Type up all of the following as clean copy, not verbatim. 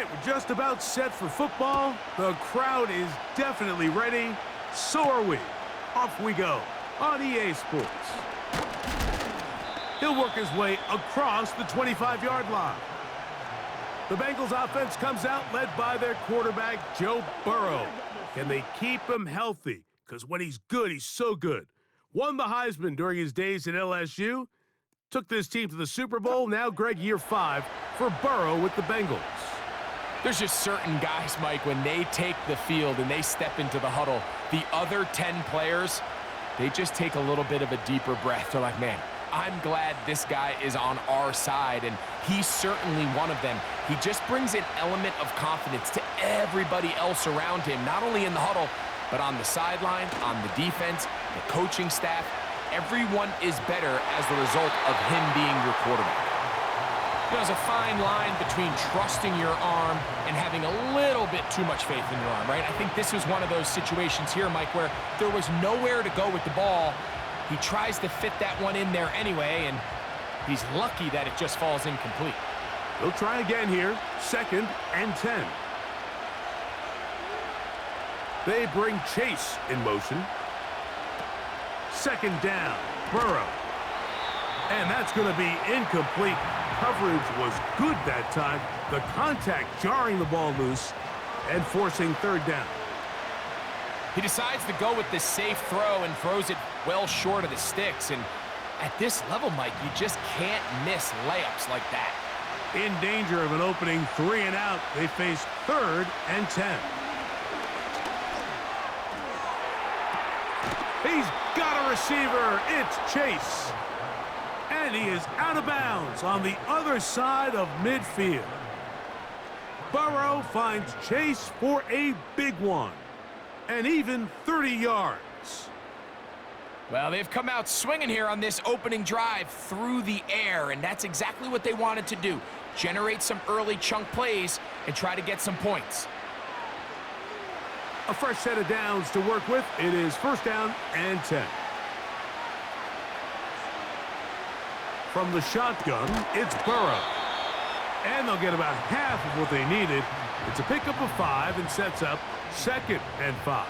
we're just about set for football. The crowd is definitely ready. So are we. Off we go on EA Sports. He'll work his way across the 25-yard line. The Bengals offense comes out led by their quarterback, Joe Burrow. Can they keep him healthy? Because when he's good, he's so good. Won the Heisman during his days at LSU. Took this team to the Super Bowl. Now, Greg, year 5 for Burrow with the Bengals. There's just certain guys, Mike, when they take the field and they step into the huddle, the other 10 players, they just take a little bit of a deeper breath. They're like, man, I'm glad this guy is on our side, and he's certainly one of them. He just brings an element of confidence to everybody else around him, not only in the huddle, but on the sideline, on the defense, the coaching staff. Everyone is better as the result of him being your quarterback. There's a fine line between trusting your arm and having a little bit too much faith in your arm, right? I think this was one of those situations here, Mike, where there was nowhere to go with the ball. He tries to fit that one in there anyway, and he's lucky that it just falls incomplete. They'll try again here. 2nd and 10. They bring Chase in motion. 2nd down, Burrow. And that's going to be incomplete. Coverage was good that time. The contact jarring the ball loose and forcing 3rd down. He decides to go with this safe throw and throws it well short of the sticks. And at this level, Mike, you just can't miss layups like that. In danger of an opening 3 and out, they face 3rd and 10. He's got a receiver. It's Chase. And he is out of bounds on the other side of midfield. Burrow finds Chase for a big one. And even 30 yards. Well, they've come out swinging here on this opening drive through the air, and that's exactly what they wanted to do. Generate some early chunk plays and try to get some points. A fresh set of downs to work with. It is 1st down and 10. From the shotgun, it's Burrow. And they'll get about half of what they needed. It's a pickup of 5 and sets up 2nd and 5.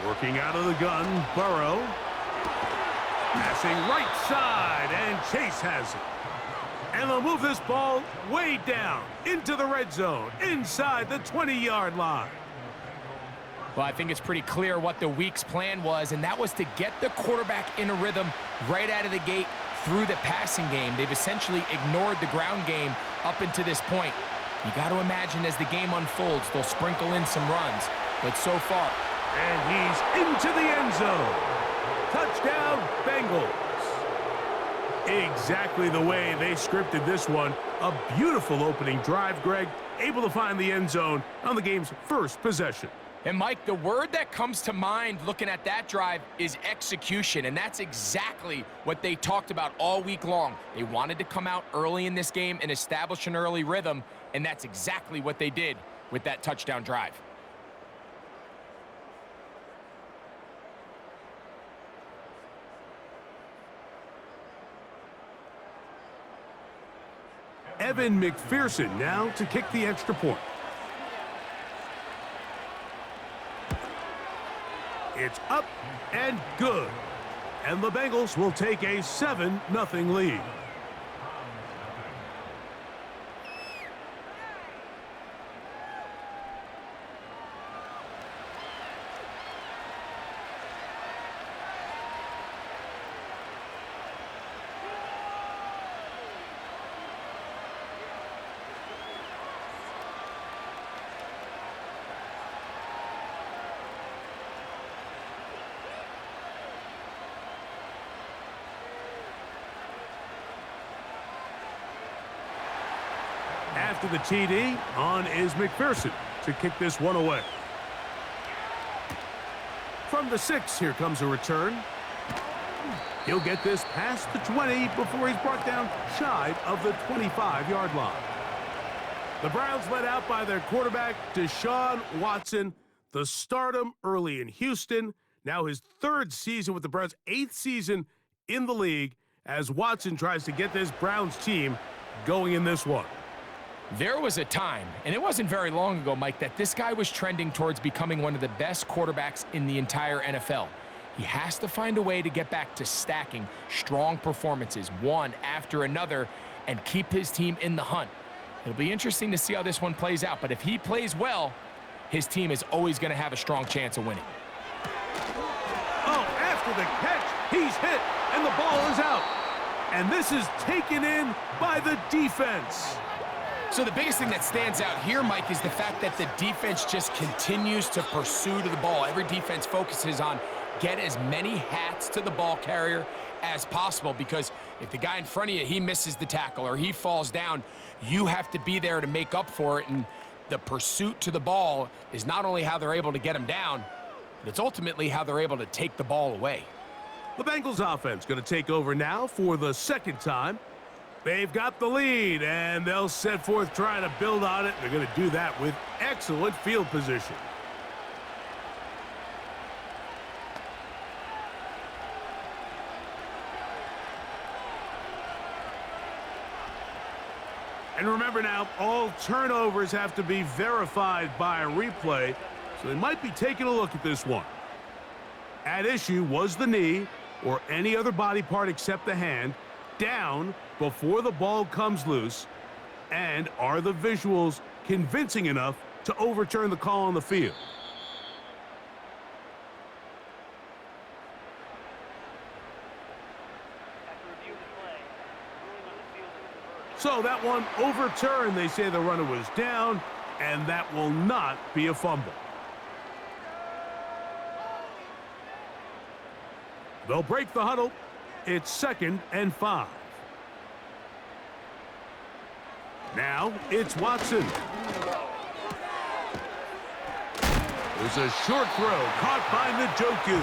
Working out of the gun, Burrow. Passing right side, and Chase has it. And they'll move this ball way down into the red zone, inside the 20-yard line. Well, I think it's pretty clear what the week's plan was, and that was to get the quarterback in a rhythm right out of the gate through the passing game. They've essentially ignored the ground game up until this point. You got to imagine as the game unfolds, they'll sprinkle in some runs. But so far... And he's into the end zone. Touchdown, Bengals. Exactly the way they scripted this one. A beautiful opening drive, Greg. Able to find the end zone on the game's first possession. And, Mike, the word that comes to mind looking at that drive is execution, and that's exactly what they talked about all week long. They wanted to come out early in this game and establish an early rhythm, and that's exactly what they did with that touchdown drive. Evan McPherson now to kick the extra point. It's up and good. And the Bengals will take a 7-0 lead. After the TD, on is McPherson to kick this one away. From the 6, here comes a return. He'll get this past the 20 before he's brought down shy of the 25-yard line. The Browns led out by their quarterback, Deshaun Watson, the stardom early in Houston. Now his 3rd season with the Browns, 8th season in the league, as Watson tries to get this Browns team going in this one. There was a time, and it wasn't very long ago, Mike, that this guy was trending towards becoming one of the best quarterbacks in the entire NFL. He has to find a way to get back to stacking strong performances, one after another, and keep his team in the hunt. It'll be interesting to see how this one plays out, but if he plays well, his team is always going to have a strong chance of winning. Oh, after the catch, he's hit, and the ball is out. And this is taken in by the defense. So the biggest thing that stands out here, Mike, is the fact that the defense just continues to pursue to the ball. Every defense focuses on get as many hats to the ball carrier as possible, because if the guy in front of you, he misses the tackle or he falls down, you have to be there to make up for it. And the pursuit to the ball is not only how they're able to get him down, but it's ultimately how they're able to take the ball away. The Bengals offense going to take over now for the 2nd time. They've got the lead, and they'll set forth trying to build on it. They're going to do that with excellent field position. And remember now, all turnovers have to be verified by a replay, so they might be taking a look at this one. At issue was the knee, or any other body part except the hand, down before the ball comes loose, and are the visuals convincing enough to overturn the call on the field? So that one overturned. They say the runner was down, and that will not be a fumble. They'll break the huddle. It's 2nd and 5. Now it's Watson. There's a short throw caught by Njoku.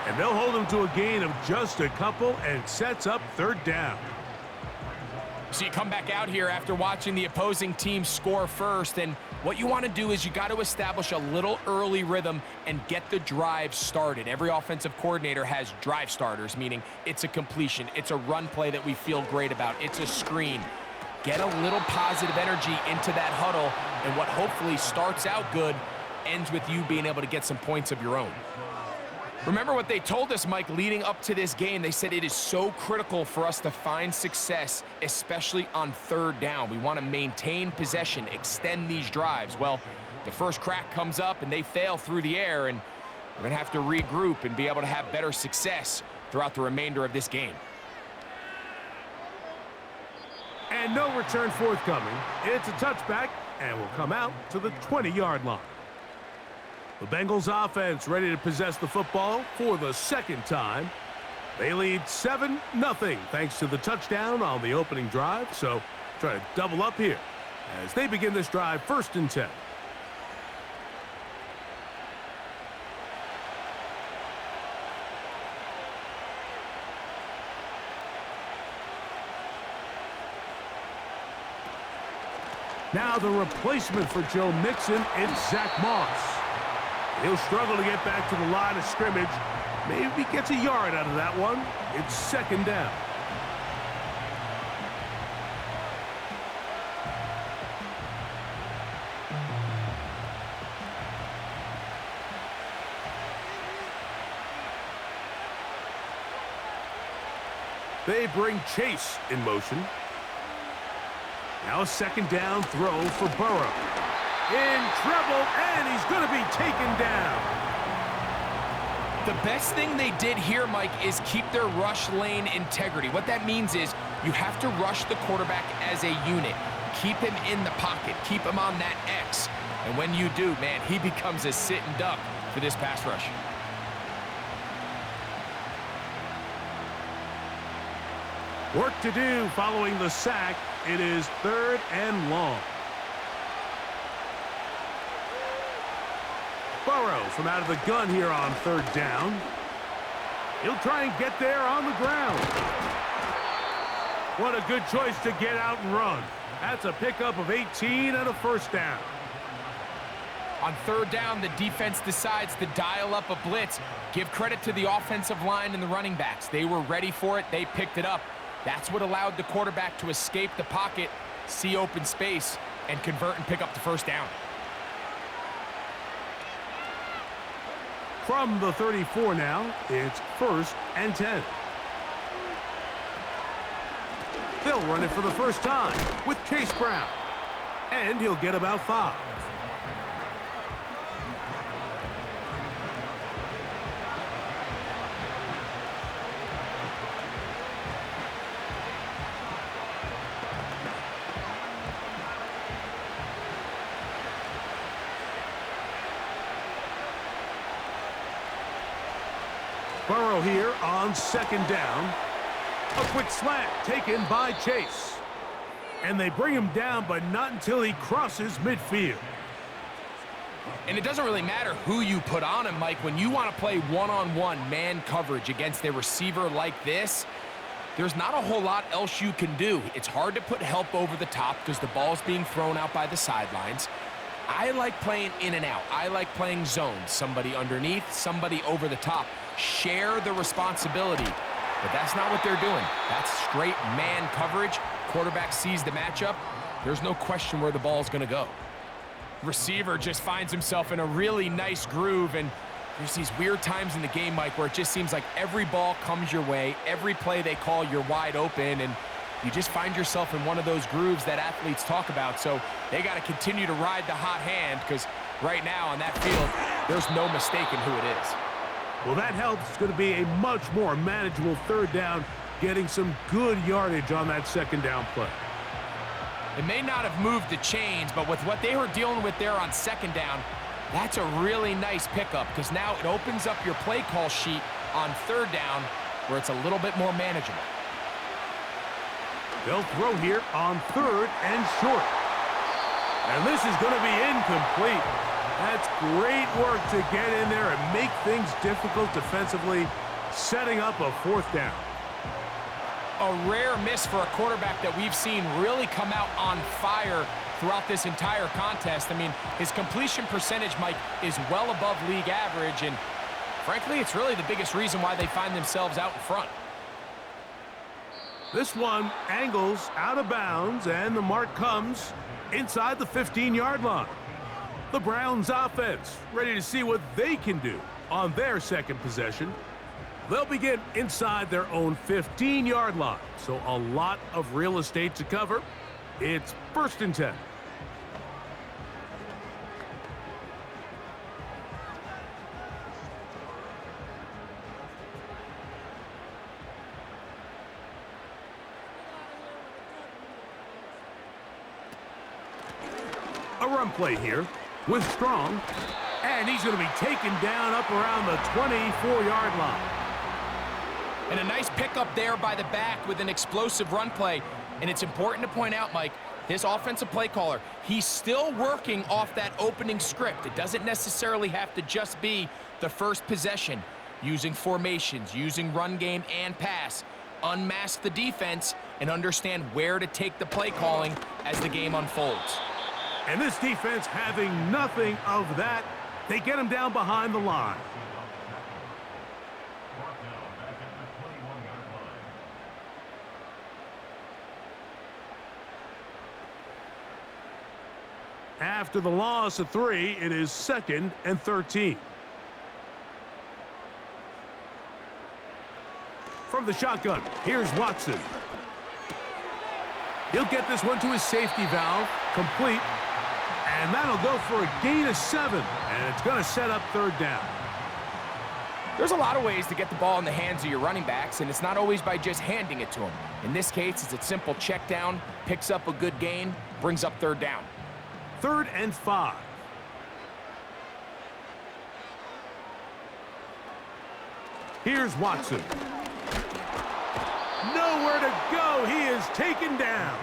And they'll hold him to a gain of just a couple, and sets up 3rd down. So you come back out here after watching the opposing team score first, and what you want to do is you got to establish a little early rhythm and get the drive started. Every offensive coordinator has drive starters, meaning it's a completion, it's a run play that we feel great about, it's a screen. Get a little positive energy into that huddle, and what hopefully starts out good ends with you being able to get some points of your own. Remember what they told us, Mike, leading up to this game. They said it is so critical for us to find success, especially on 3rd down. We want to maintain possession, extend these drives. Well, the first crack comes up and they fail through the air, and we're going to have to regroup and be able to have better success throughout the remainder of this game. And no return forthcoming. It's a touchback, and will come out to the 20-yard line. The Bengals offense ready to possess the football for the 2nd time. They lead 7-0 thanks to the touchdown on the opening drive. So try to double up here as they begin this drive 1st and 10. Now the replacement for Joe Mixon is Zach Moss. He'll struggle to get back to the line of scrimmage. Maybe he gets a yard out of that one. It's 2nd down. They bring Chase in motion. Now a 2nd down throw for Burrow. In trouble, and he's going to be taken down. The best thing they did here, Mike, is keep their rush lane integrity. What that means is you have to rush the quarterback as a unit. Keep him in the pocket. Keep him on that X. And when you do, man, he becomes a sitting duck for this pass rush. Work to do following the sack. It is 3rd and long. Burrow from out of the gun here on 3rd down. He'll try and get there on the ground. What a good choice to get out and run. That's a pickup of 18 and a first down. On third down, the defense decides to dial up a blitz. Give credit to the offensive line and the running backs. They were ready for it. They picked it up. That's what allowed the quarterback to escape the pocket, see open space, and convert and pick up the first down. From the 34 now, it's 1st and 10. They'll run it for the first time with Chase Brown. And he'll get about 5. Burrow here on 2nd down. A quick slant taken by Chase. And they bring him down, but not until he crosses midfield. And it doesn't really matter who you put on him, Mike. When you want to play one-on-one man coverage against a receiver like this, there's not a whole lot else you can do. It's hard to put help over the top because the ball's being thrown out by the sidelines. I like playing in and out. I like playing zones. Somebody underneath, somebody over the top. Share the responsibility. But that's not what they're doing. That's straight man coverage. Quarterback sees the matchup. There's no question where the ball's going to go. Receiver just finds himself in a really nice groove, and there's these weird times in the game, Mike, where it just seems like every ball comes your way, every play they call, you're wide open, and you just find yourself in one of those grooves that athletes talk about. So they got to continue to ride the hot hand, because right now on that field, there's no mistaking who it is. Well, that helps. It's going to be a much more manageable 3rd down, getting some good yardage on that 2nd down play. It may not have moved the chains, but with what they were dealing with there on 2nd down, that's a really nice pickup, because now it opens up your play call sheet on 3rd down where it's a little bit more manageable. They'll throw here on 3rd and short. And this is going to be incomplete. That's great work to get in there and make things difficult defensively, setting up a 4th down. A rare miss for a quarterback that we've seen really come out on fire throughout this entire contest. I mean, his completion percentage, Mike, is well above league average, and frankly, it's really the biggest reason why they find themselves out in front. This one angles out of bounds, and the mark comes inside the 15-yard line. The Browns offense ready to see what they can do on their 2nd possession. They'll begin inside their own 15-yard line, so a lot of real estate to cover. It's 1st and 10. A run play here with Strong, and he's going to be taken down up around the 24-yard line. And a nice pickup there by the back with an explosive run play. And it's important to point out, Mike, this offensive play caller, he's still working off that opening script. It doesn't necessarily have to just be the first possession. Using formations, using run game and pass. Unmask the defense and understand where to take the play calling as the game unfolds. And this defense having nothing of that, they get him down behind the line. After the loss of 3, it is 2nd and 13. From the shotgun, here's Watson. He'll get this one to his safety valve, complete. And that'll go for a gain of 7, and it's going to set up 3rd down. There's a lot of ways to get the ball in the hands of your running backs, and it's not always by just handing it to them. In this case, it's a simple check down, picks up a good gain, brings up 3rd down. 3rd and 5. Here's Watson. Nowhere to go. He is taken down.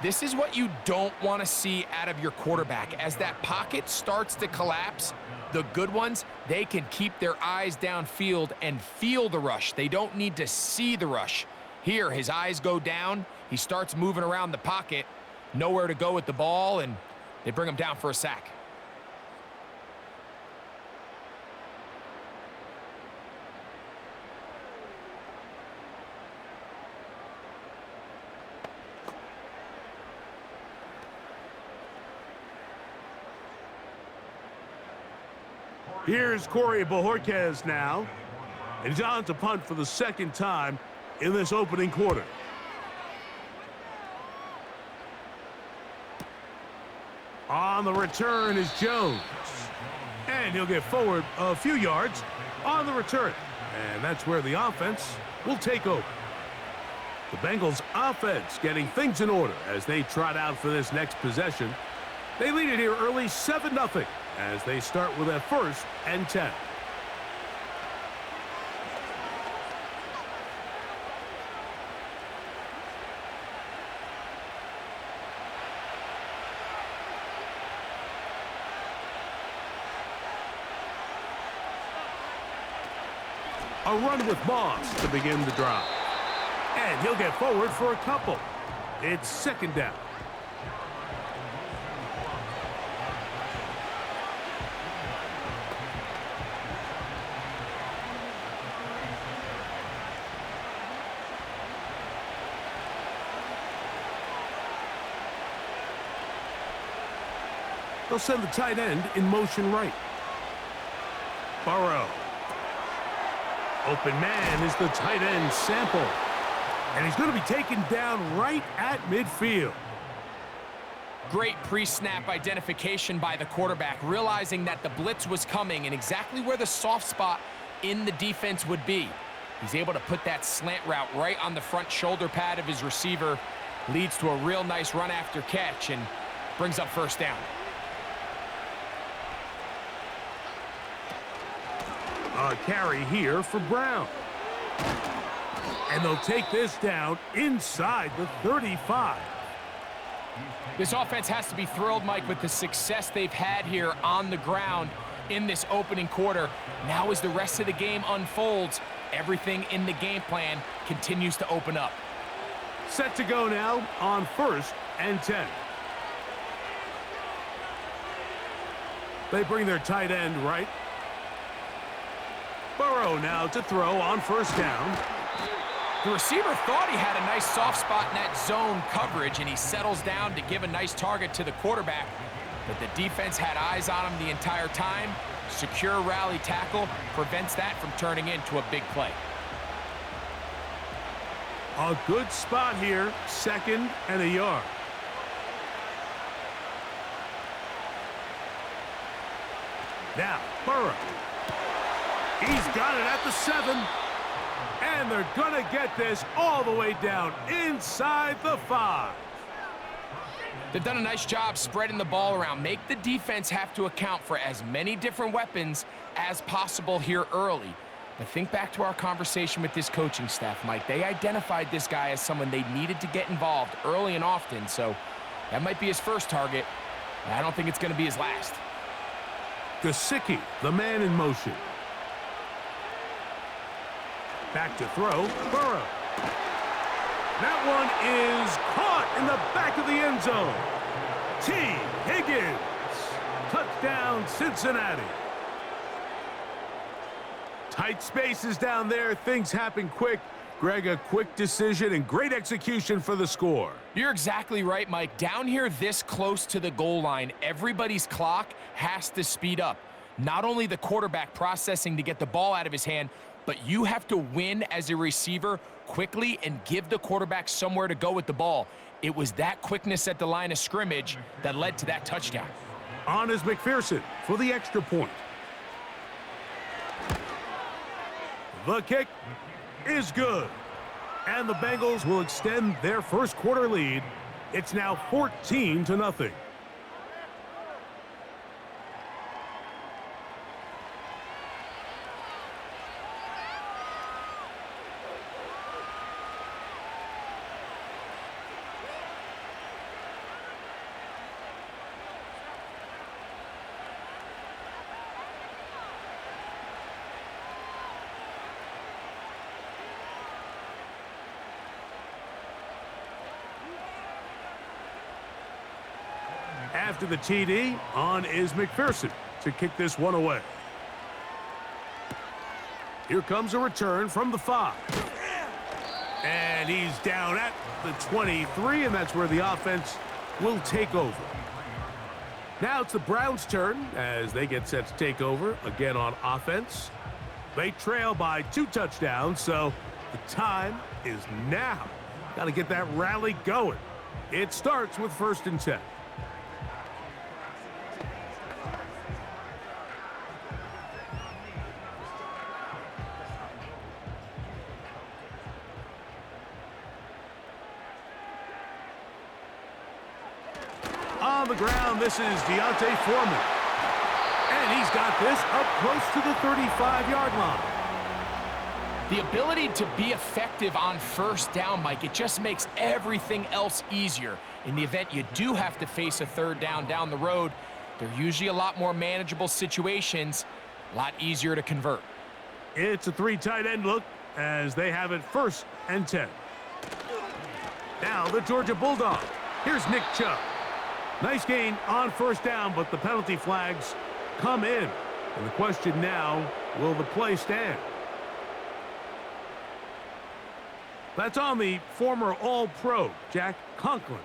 This is what you don't want to see out of your quarterback. As that pocket starts to collapse, the good ones, they can keep their eyes downfield and feel the rush. They don't need to see the rush. Here, his eyes go down. He starts moving around the pocket. Nowhere to go with the ball, and they bring him down for a sack. Here's Corey Bojorquez now. And he's on to punt for the second time in this opening quarter. On the return is Jones. And he'll get forward a few yards on the return. And that's where the offense will take over. The Bengals offense getting things in order as they trot out for this next possession. They lead it here early 7-0 as they start with a 1st and 10. A run with Moss to begin the drive. And he'll get forward for a couple. It's 2nd down. They'll send the tight end in motion right. Burrow. Open man is the tight end Sample. And he's going to be taken down right at midfield. Great pre-snap identification by the quarterback, realizing that the blitz was coming and exactly where the soft spot in the defense would be. He's able to put that slant route right on the front shoulder pad of his receiver. Leads to a real nice run after catch and brings up 1st down. A carry here for Brown. And they'll take this down inside the 35. This offense has to be thrilled, Mike, with the success they've had here on the ground in this opening quarter. Now as the rest of the game unfolds, everything in the game plan continues to open up. Set to go now on 1st and 10. They bring their tight end right. Burrow now to throw on 1st down. The receiver thought he had a nice soft spot in that zone coverage, and he settles down to give a nice target to the quarterback. But the defense had eyes on him the entire time. Secure rally tackle prevents that from turning into a big play. A good spot here, 2nd and a yard. Now, Burrow. He's got it at the 7. And they're going to get this all the way down inside the 5. They've done a nice job spreading the ball around. Make the defense have to account for as many different weapons as possible here early. But think back to our conversation with this coaching staff, Mike. They identified this guy as someone they needed to get involved early and often. So that might be his first target. But I don't think it's going to be his last. Gesicki, the man in motion. Back to throw, Burrow. That one is caught in the back of the end zone. T. Higgins. Touchdown, Cincinnati. Tight spaces down there. Things happen quick. Greg, a quick decision and great execution for the score. You're exactly right, Mike. Down here this close to the goal line, everybody's clock has to speed up. Not only the quarterback processing to get the ball out of his hand, but you have to win as a receiver quickly and give the quarterback somewhere to go with the ball. It was that quickness at the line of scrimmage that led to that touchdown. On is McPherson for the extra point. The kick is good. And the Bengals will extend their 1st quarter lead. It's now 14-0. After the TD, on is McPherson to kick this one away. Here comes a return from the 5. And he's down at the 23, and that's where the offense will take over. Now it's the Browns' turn as they get set to take over again on offense. They trail by 2 touchdowns, so the time is now. Got to get that rally going. It starts with 1st and 10. On the ground, this is Deontay Foreman. And he's got this up close to the 35-yard line. The ability to be effective on 1st down, Mike, it just makes everything else easier. In the event you do have to face a 3rd down the road, they're usually a lot more manageable situations, a lot easier to convert. It's a 3 tight end look as they have it 1st and 10. Now the Georgia Bulldog. Here's Nick Chubb. Nice gain on 1st down, but the penalty flags come in. And the question now, will the play stand? That's on the former All-Pro, Jack Conklin.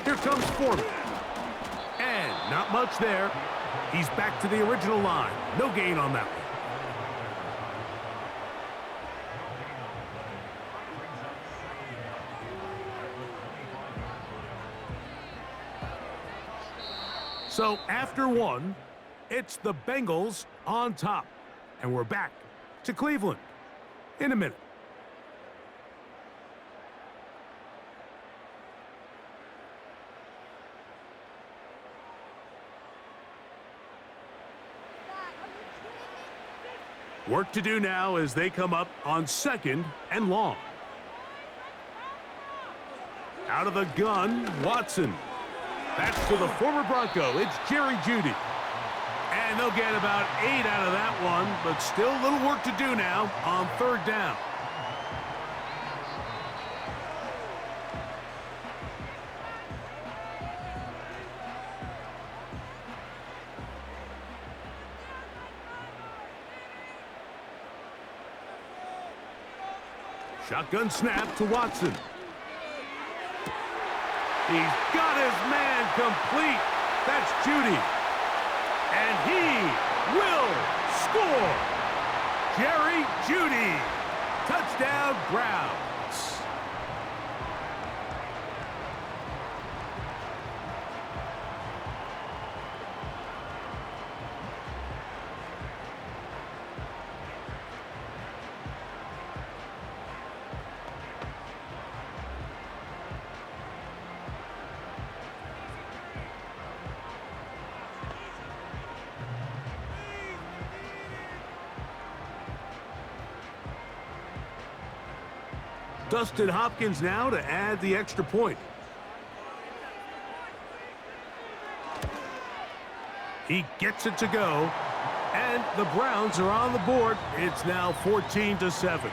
Here comes Foreman. And not much there. He's back to the original line. No gain on that one. So after 1, it's the Bengals on top. And we're back to Cleveland in a minute. Work to do now as they come up on 2nd and long. Out of the gun, Watson. That's to the former Bronco. It's Jerry Jeudy. And they'll get about 8 out of that one, but still a little work to do now on 3rd down. Shotgun snap to Watson. He's got his man complete. That's Jeudy. And he will score. Jerry Jeudy. Touchdown, Browns. Dustin Hopkins now to add the extra point. He gets it to go, and the Browns are on the board. It's now 14-7.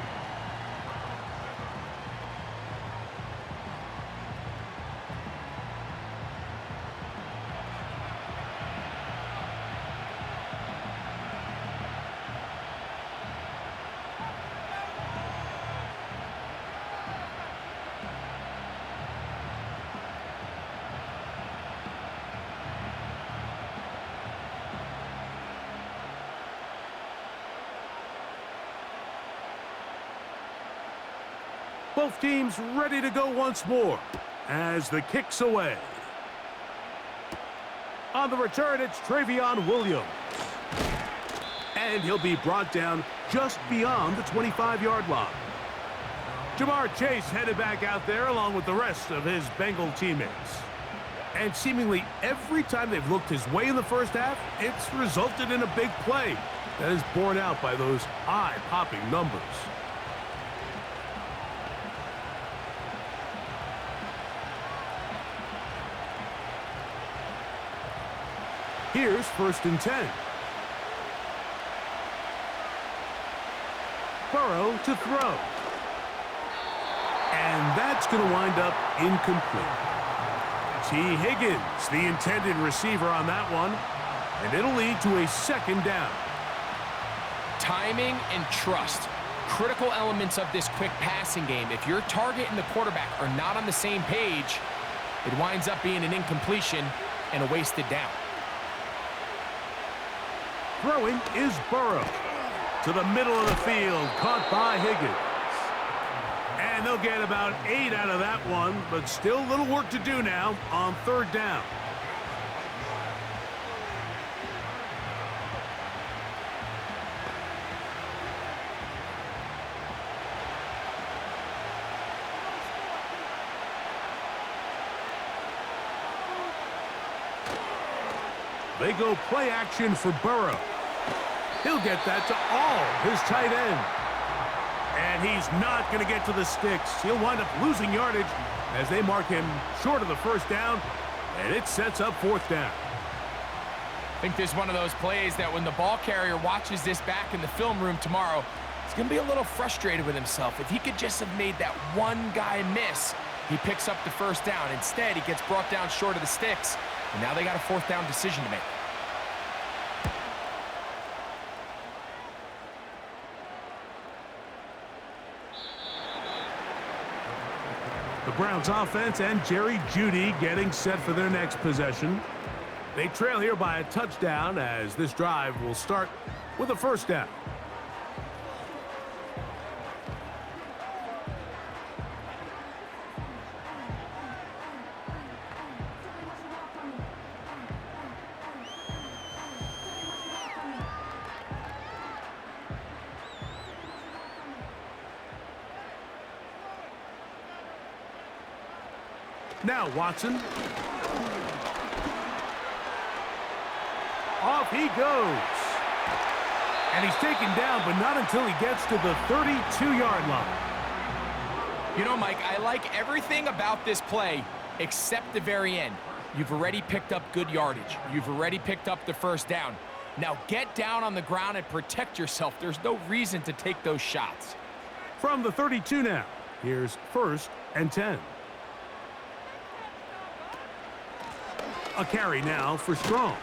Both teams ready to go once more as the kick's away. On the return, it's Travion Williams. And he'll be brought down just beyond the 25-yard line. Jamar Chase headed back out there along with the rest of his Bengal teammates. And seemingly every time they've looked his way in the first half, it's resulted in a big play that is borne out by those eye-popping numbers. Here's 1st and 10. Burrow to throw. That's going to wind up incomplete. T. Higgins, the intended receiver on that one, and it'll lead to a second down. Timing and trust, critical elements of this quick passing game. If your target and the quarterback are not on the same page, it winds up being an incompletion and a wasted down. Throwing is Burrow. To the middle of the field, caught by Higgins. And they'll get about 8 out of that one, but still a little work to do now on third down. They go play action for Burrow. He'll get that to all his tight end. And he's not going to get to the sticks. He'll wind up losing yardage as they mark him short of the first down, and it sets up fourth down. I think this is one of those plays that when the ball carrier watches this back in the film room tomorrow, he's going to be a little frustrated with himself. If he could just have made that one guy miss, he picks up the first down. Instead, he gets brought down short of the sticks, and now they got a fourth down decision to make. The Browns offense and Jerry Jeudy getting set for their next possession. They trail here by a touchdown as this drive will start with a first down. Now Watson. Off he goes. And he's taken down, but not until he gets to the 32-yard line. You know, Mike, I like everything about this play except the very end. You've already picked up good yardage. You've already picked up the first down. Now get down on the ground and protect yourself. There's no reason to take those shots. From the 32 now, here's first and 10. A carry now for Strong.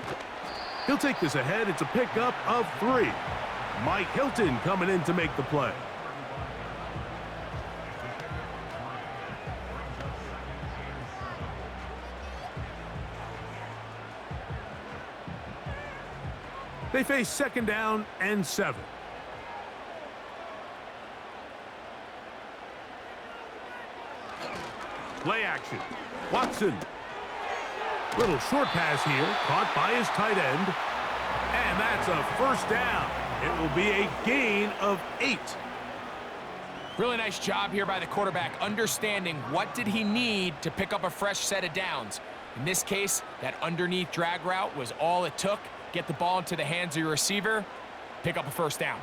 He'll take this ahead. It's a pickup of 3. Mike Hilton coming in to make the play. They face second down and 7. Play action. Watson. Little short pass here, caught by his tight end. And that's a first down. It will be a gain of 8. Really nice job here by the quarterback, understanding what did he need to pick up a fresh set of downs. In this case, that underneath drag route was all it took. Get the ball into the hands of your receiver, pick up a first down.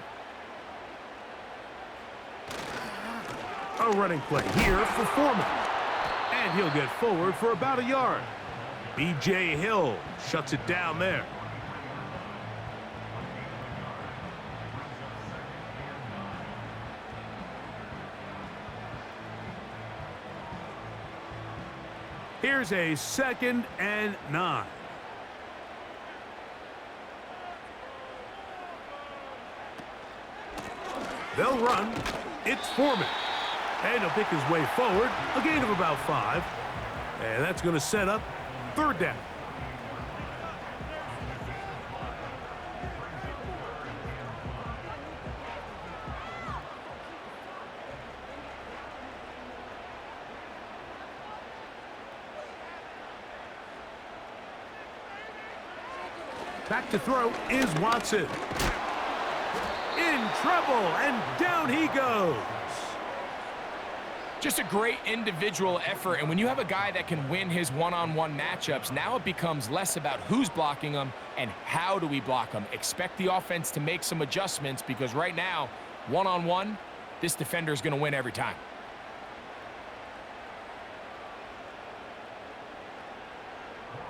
A running play here for Foreman. And he'll get forward for about a yard. B.J. Hill shuts it down there. Here's a second and 9. They'll run. It's Foreman. And he'll pick his way forward. A gain of about 5. And that's going to set up third down. Back to throw is Watson. In trouble, and down he goes. Just a great individual effort, and when you have a guy that can win his one-on-one matchups, now it becomes less about who's blocking him and how do we block him. Expect the offense to make some adjustments because right now, one-on-one, this defender is going to win every time.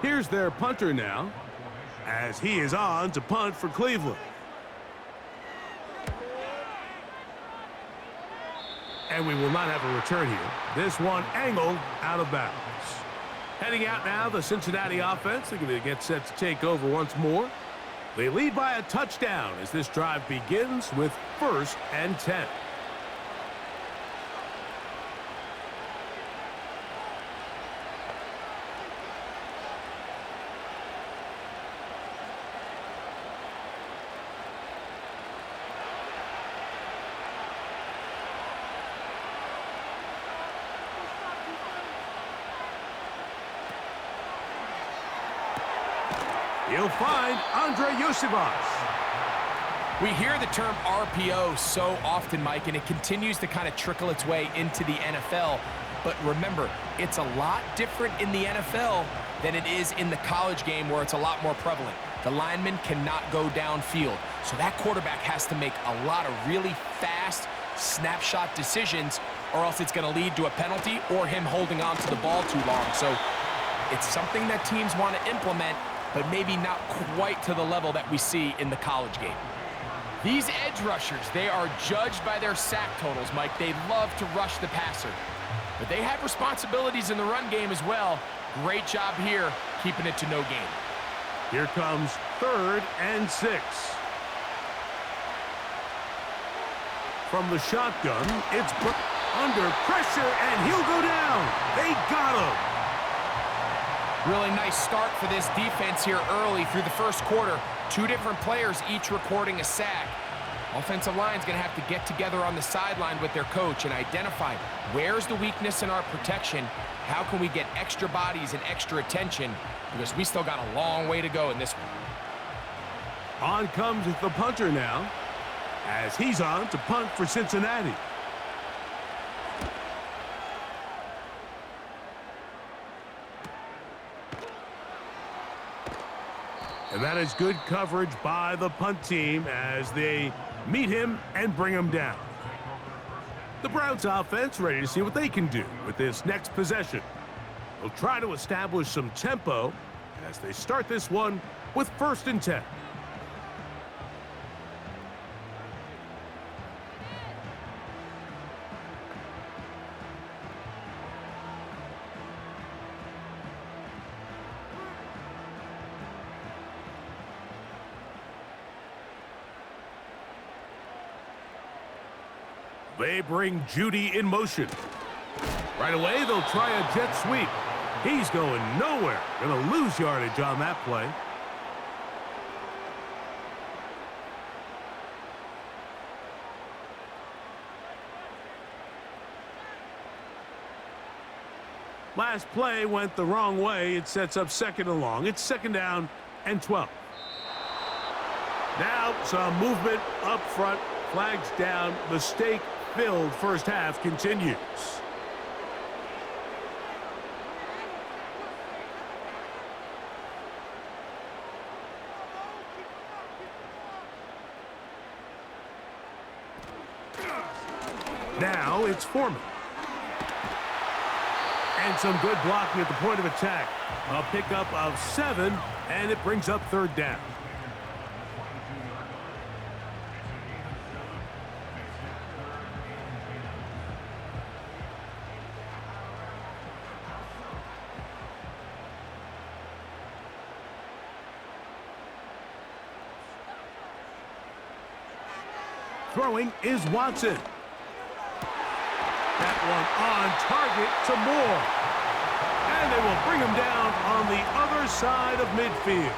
Here's their punter now, as he is on to punt for Cleveland. And we will not have a return here. This one angled out of bounds. Heading out now, the Cincinnati offense. They're going to get set to take over once more. They lead by a touchdown as this drive begins with 1st and 10. He'll find Andre Yosibas. We hear the term RPO so often, Mike, and it continues to kind of trickle its way into the NFL. But remember, it's a lot different in the NFL than it is in the college game where it's a lot more prevalent. The lineman cannot go downfield. So that quarterback has to make a lot of really fast snapshot decisions or else it's going to lead to a penalty or him holding on to the ball too long. So it's something that teams want to implement, but maybe not quite to the level that we see in the college game. These edge rushers, they are judged by their sack totals, Mike. They love to rush the passer, but they have responsibilities in the run game as well. Great job here, keeping it to no gain. Here comes 3rd and 6. From the shotgun, it's under pressure, and he'll go down. They got him. Really nice start for this defense here early through the first quarter. 2 different players each recording a sack. Offensive line's going to have to get together on the sideline with their coach and identify where's the weakness in our protection, how can we get extra bodies and extra attention, because we still got a long way to go in this one. On comes the punter now, as he's on to punt for Cincinnati. And that is good coverage by the punt team as they meet him and bring him down. The Browns offense ready to see what they can do with this next possession. They'll try to establish some tempo as they start this one with 1st and 10. They bring Judy in motion. Right away, they'll try a jet sweep. He's going nowhere. Going to lose yardage on that play. Last play went the wrong way. It sets up 2nd and long. It's 2nd down and 12. Now some movement up front. Flags down. Mistake-filled first half continues. Now it's Foreman. And some good blocking at the point of attack. A pickup of 7, and it brings up 3rd down. Throwing is Watson. That one on target to Moore. And they will bring him down on the other side of midfield.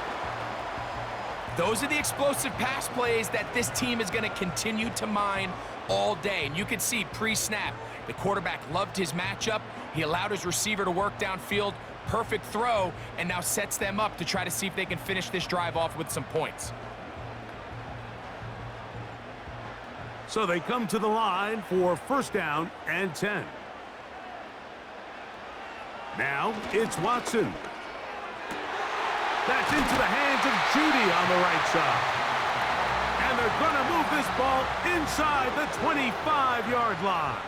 Those are the explosive pass plays that this team is going to continue to mine all day. And you can see pre-snap, the quarterback loved his matchup. He allowed his receiver to work downfield. Perfect throw, and now sets them up to try to see if they can finish this drive off with some points. So they come to the line for 1st down and 10. Now it's Watson. That's into the hands of Judy on the right side. And they're going to move this ball inside the 25-yard line.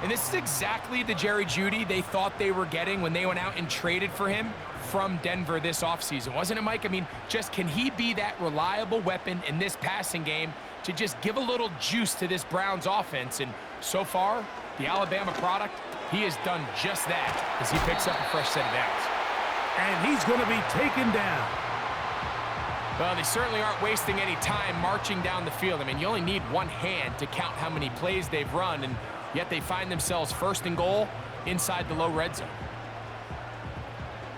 And this is exactly the Jerry Jeudy they thought they were getting when they went out and traded for him from Denver this offseason. Wasn't it, Mike? I mean, just can he be that reliable weapon in this passing game to just give a little juice to this Browns offense? And So far, the Alabama product, he has done just that as he picks up a fresh set of downs. And he's going to be taken down. Well, they certainly aren't wasting any time marching down the field. I mean, you only need one hand to count how many plays they've run, and yet they find themselves first and goal inside the low red zone.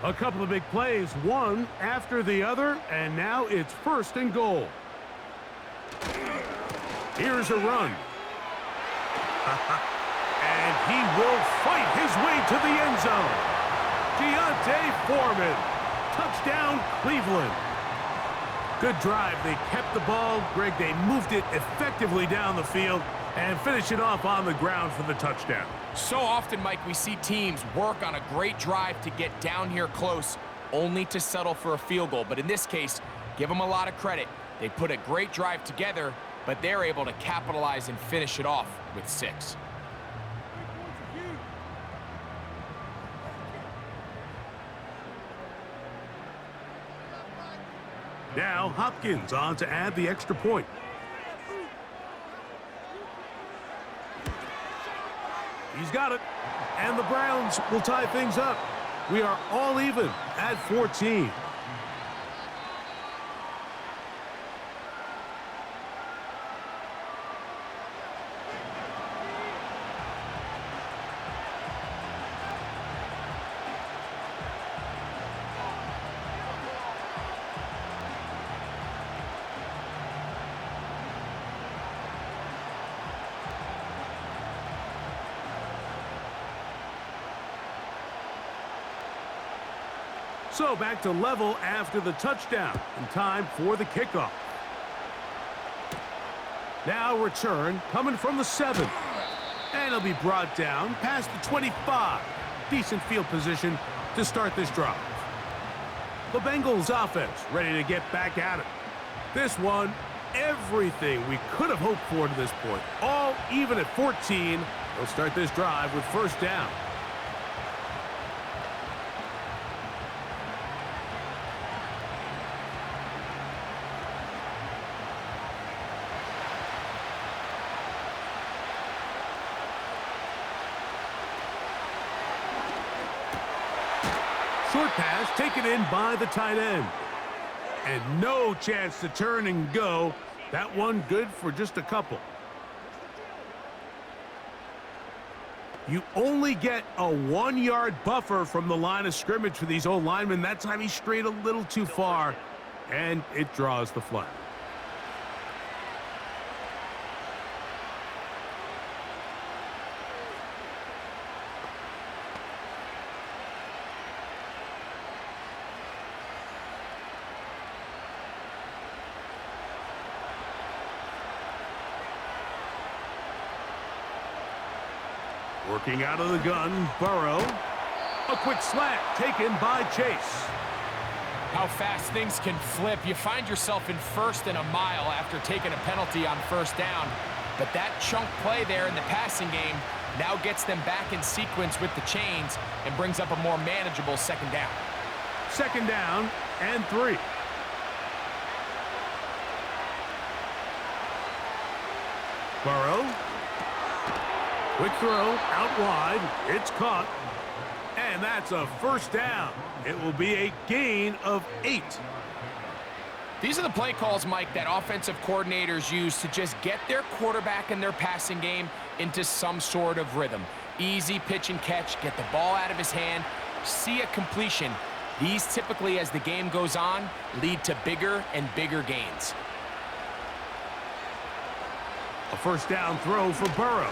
A couple of big plays, one after the other, and now it's first and goal. Here's a run. And he will fight his way to the end zone. Deontay Foreman. Touchdown, Cleveland. Good drive. They kept the ball. Greg, they moved it effectively down the field and finish it off on the ground for the touchdown. So often, Mike, we see teams work on a great drive to get down here close, only to settle for a field goal. But in this case, give them a lot of credit. They put a great drive together, but they're able to capitalize and finish it off with 6. Now Hopkins on to add the extra point. He's got it. And the Browns will tie things up. We are all even at 14. So back to level after the touchdown, and time for the kickoff. Now return coming from the 7. And it'll be brought down past the 25. Decent field position to start this drive. The Bengals offense ready to get back at it. This one, everything we could have hoped for to this point. All even at 14. They'll start this drive with first down. Short pass taken in by the tight end. And no chance to turn and go. That one good for just a couple. You only get a 1-yard buffer from the line of scrimmage for these old linemen. That time he strayed a little too far, and it draws the flag. Working out of the gun, Burrow. A quick slant taken by Chase. How fast things can flip. You find yourself in first and a mile after taking a penalty on first down. But that chunk play there in the passing game now gets them back in sequence with the chains and brings up a more manageable second down. Second down and 3. Burrow. Quick throw out wide. It's caught. And that's a first down. It will be a gain of 8. These are the play calls, Mike, that offensive coordinators use to just get their quarterback and their passing game into some sort of rhythm. Easy pitch and catch, get the ball out of his hand, see a completion. These typically, as the game goes on, lead to bigger and bigger gains. A first down throw for Burrow.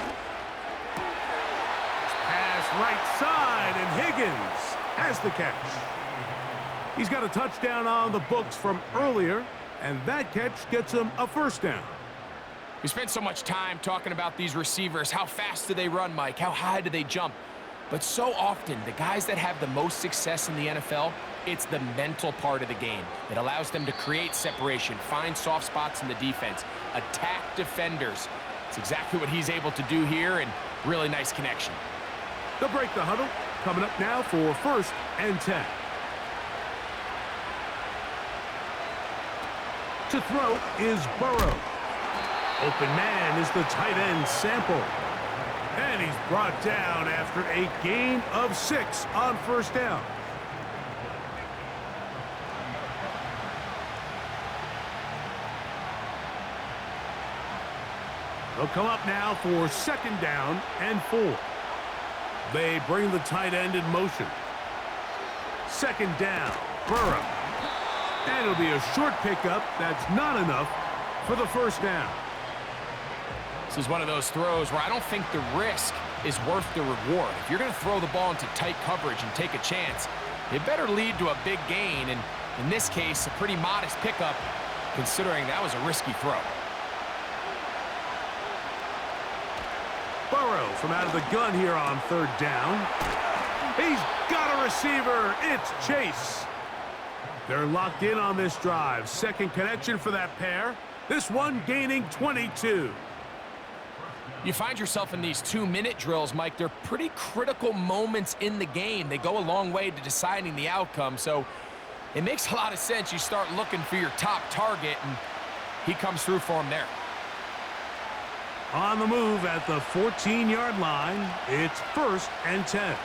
Pass right side, and Higgins has the catch. He's got a touchdown on the books from earlier, and that catch gets him a first down. We spent so much time talking about these receivers. How fast do they run, Mike? How high do they jump? But so often, the guys that have the most success in the NFL, it's the mental part of the game that allows them to create separation, find soft spots in the defense, attack defenders. It's exactly what he's able to do here, and really nice connection. They'll break the huddle. Coming up now for first and 10. To throw is Burrow. Open man is the tight end Sample. And he's brought down after a gain of 6 on first down. They'll come up now for second down and 4. They bring the tight end in motion. Second down, Burrow. And it'll be a short pickup. That's not enough for the first down. This is one of those throws where I don't think the risk is worth the reward. If you're going to throw the ball into tight coverage and take a chance, it better lead to a big gain. And in this case, a pretty modest pickup, considering that was a risky throw. Burrow from out of the gun here on third down. He's got a receiver. It's Chase. They're locked in on this drive. Second connection for that pair. This one gaining 22. You find yourself in these 2-minute drills, Mike. They're pretty critical moments in the game. They go a long way to deciding the outcome. So it makes a lot of sense. You start looking for your top target, and he comes through for him there. On the move at the 14-yard line, it's 1st and 10.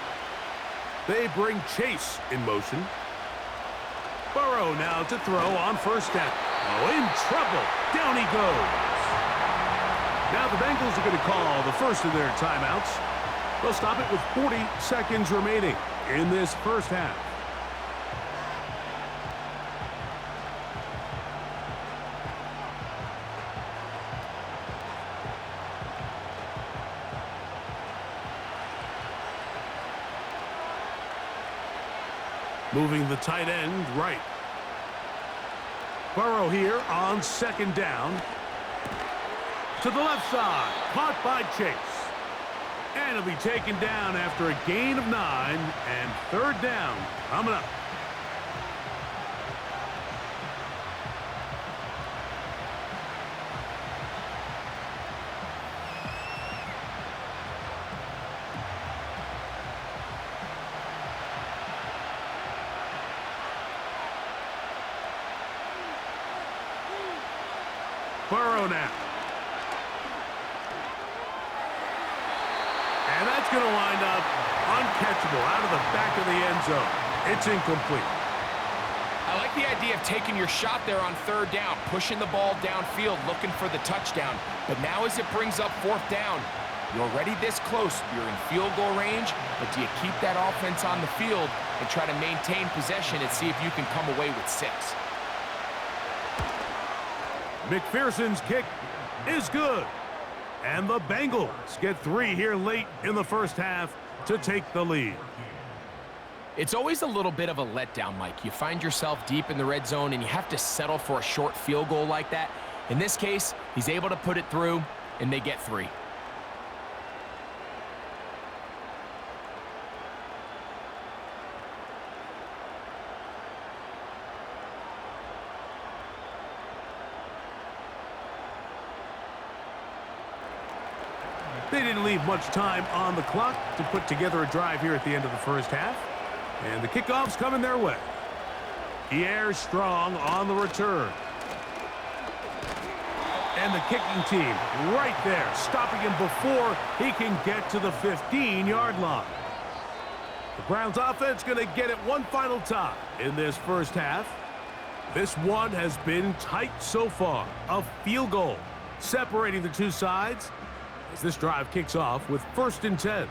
They bring Chase in motion. Burrow now to throw on first down. Oh, in trouble. Down he goes. Now the Bengals are going to call the first of their timeouts. They'll stop it with 40 seconds remaining in this first half. Moving the tight end right. Burrow here on second down. To the left side. Caught by Chase. And he'll be taken down after a gain of 9. And third down coming up. Burrow now. And that's going to wind up uncatchable out of the back of the end zone. It's incomplete. I like the idea of taking your shot there on third down, pushing the ball downfield, looking for the touchdown. But now as it brings up fourth down, you're already this close. You're in field goal range, but do you keep that offense on the field and try to maintain possession and see if you can come away with 6? McPherson's kick is good. And the Bengals get 3 here late in the first half to take the lead. It's always a little bit of a letdown, Mike. You find yourself deep in the red zone and you have to settle for a short field goal like that. In this case, he's able to put it through and they get 3. They didn't leave much time on the clock to put together a drive here at the end of the first half. And the kickoff's coming their way. Pierre Strong on the return. And the kicking team right there, stopping him before he can get to the 15-yard line. The Browns offense going to get it one final time in this first half. This one has been tight so far. A field goal separating the two sides as this drive kicks off with 1st and 10.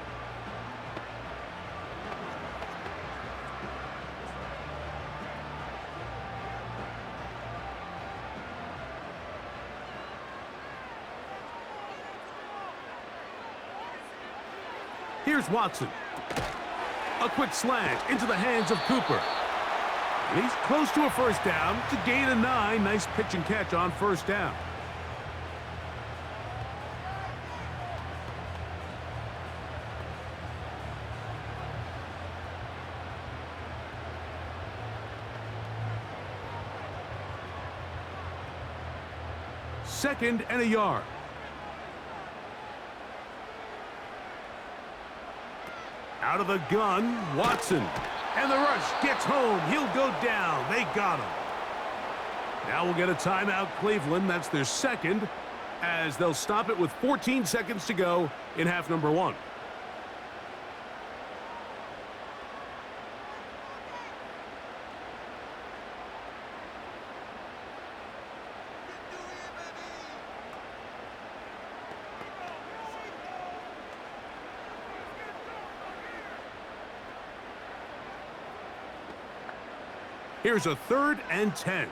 Here's Watson. A quick slant into the hands of Cooper. And he's close to a first down. It's a gain of 9. Nice pitch and catch on first down. Second and a yard. Out of the gun, Watson. And the rush gets home. He'll go down. They got him. Now we'll get a timeout, Cleveland. That's their second. as they'll stop it with 14 seconds to go in half number one. Here's a 3rd and 10.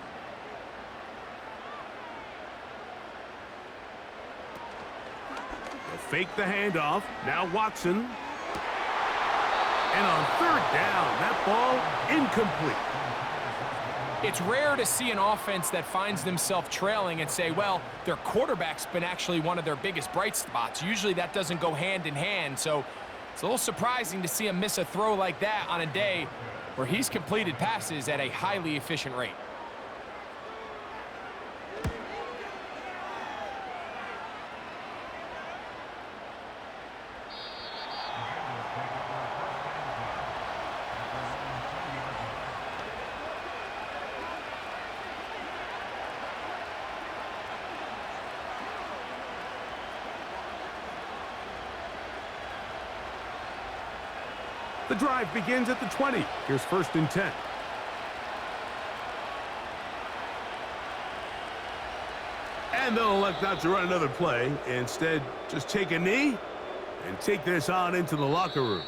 They'll fake the handoff. Now Watson. And on 3rd down, that ball incomplete. It's rare to see an offense that finds themselves trailing and say, well, their quarterback's been actually one of their biggest bright spots. Usually that doesn't go hand in hand, so it's a little surprising to see him miss a throw like that on a day where he's completed passes at a highly efficient rate. The drive begins at the 20. Here's 1st and 10. And they'll elect not to run another play. Instead, just take a knee and take this on into the locker room.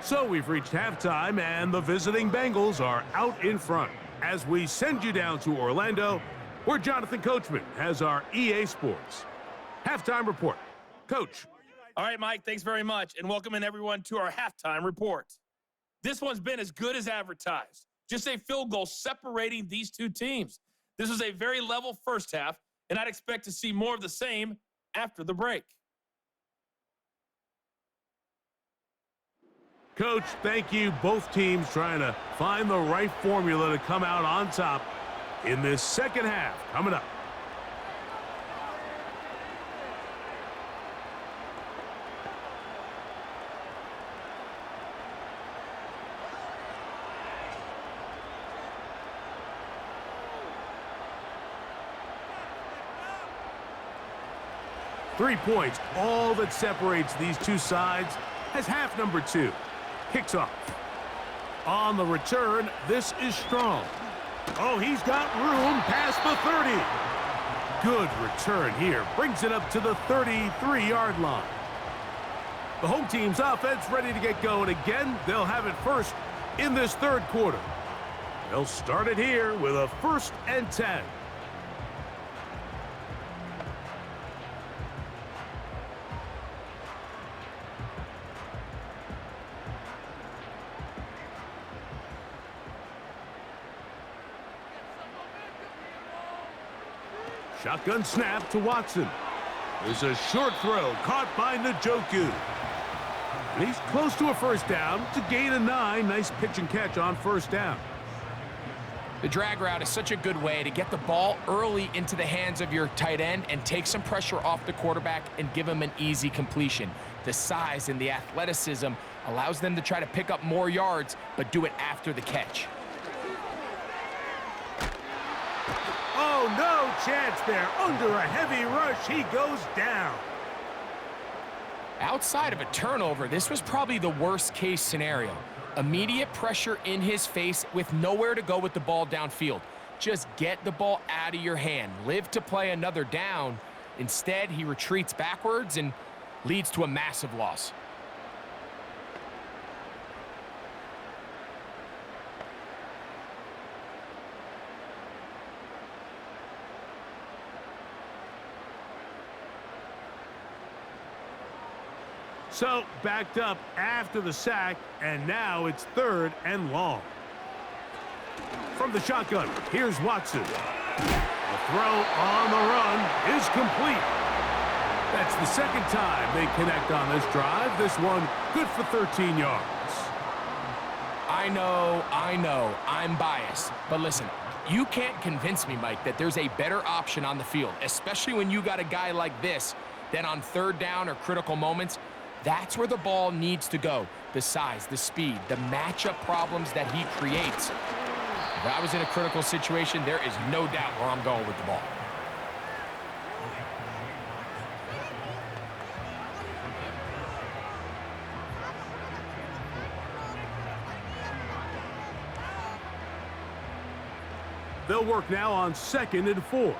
So we've reached halftime, and the visiting Bengals are out in front. As we send you down to Orlando, where Jonathan Coachman has our EA Sports halftime report. Coach. All right, Mike, thanks very much, and welcoming everyone to our halftime report. This one's been as good as advertised. Just a field goal separating these two teams. This was a very level first half, and I'd expect to see more of the same after the break. Coach, thank you. Both teams trying to find the right formula to come out on top in this second half. Coming up. Three points, all that separates these two sides, as half number two kicks off. On the return, this is Strong. Oh, he's got room past the 30. Good return here. Brings it up to the 33-yard line. The home team's offense ready to get going again. They'll have it first in this third quarter. They'll start it here with a 1st and 10. Shotgun snap to Watson. There's a short throw caught by Njoku. And he's close to a 1st down to gain a 9. Nice pitch and catch on 1st down. The drag route is such a good way to get the ball early into the hands of your tight end and take some pressure off the quarterback and give him an easy completion. The size and the athleticism allows them to try to pick up more yards, but do it after the catch. Oh, no chance there. Under a heavy rush, he goes down. Outside of a turnover, this was probably the worst-case scenario. Immediate pressure in his face with nowhere to go with the ball downfield. Just get the ball out of your hand. Live to play another down. Instead, he retreats backwards and leads to a massive loss. So, backed up after the sack, and now it's 3rd and long. From the shotgun, here's Watson. The throw on the run is complete. That's the second time they connect on this drive. This one good for 13 yards. I know, I'm biased. But listen, you can't convince me, Mike, that there's a better option on the field, especially when you got a guy like this, that on 3rd down or critical moments, that's where the ball needs to go. The size, the speed, the matchup problems that he creates. If I was in a critical situation, there is no doubt where I'm going with the ball. They'll work now on 2nd and 4.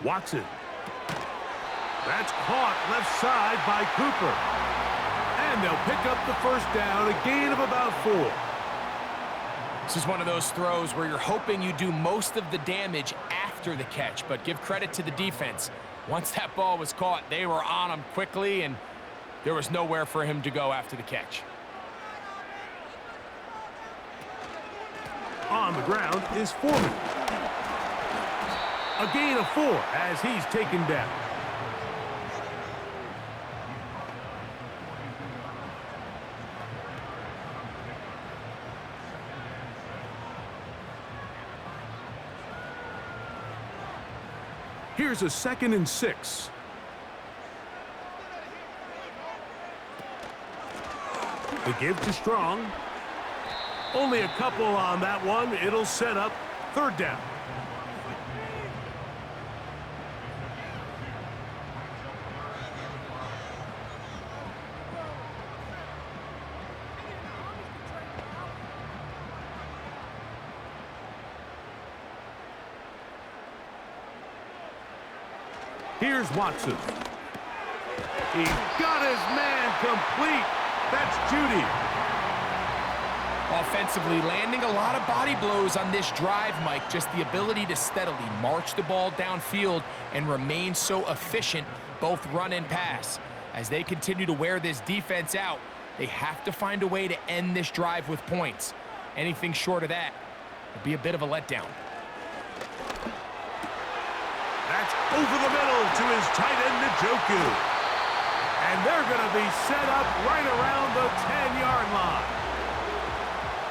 Watson. That's caught left side by Cooper. And they'll pick up the first down, a gain of about 4. This is one of those throws where you're hoping you do most of the damage after the catch, but give credit to the defense. Once that ball was caught, they were on him quickly, and there was nowhere for him to go after the catch. On the ground is Foreman. A gain of 4 as he's taken down. Here's a 2nd and 6. The give to Strong. Only a couple on that one. It'll set up 3rd down. Here's Watson. He got his man complete. That's Judy. Offensively, landing a lot of body blows on this drive, Mike. Just the ability to steadily march the ball downfield and remain so efficient, both run and pass. As they continue to wear this defense out, they have to find a way to end this drive with points. Anything short of that would be a bit of a letdown. That's over the middle to his tight end, Njoku. And they're going to be set up right around the 10-yard line.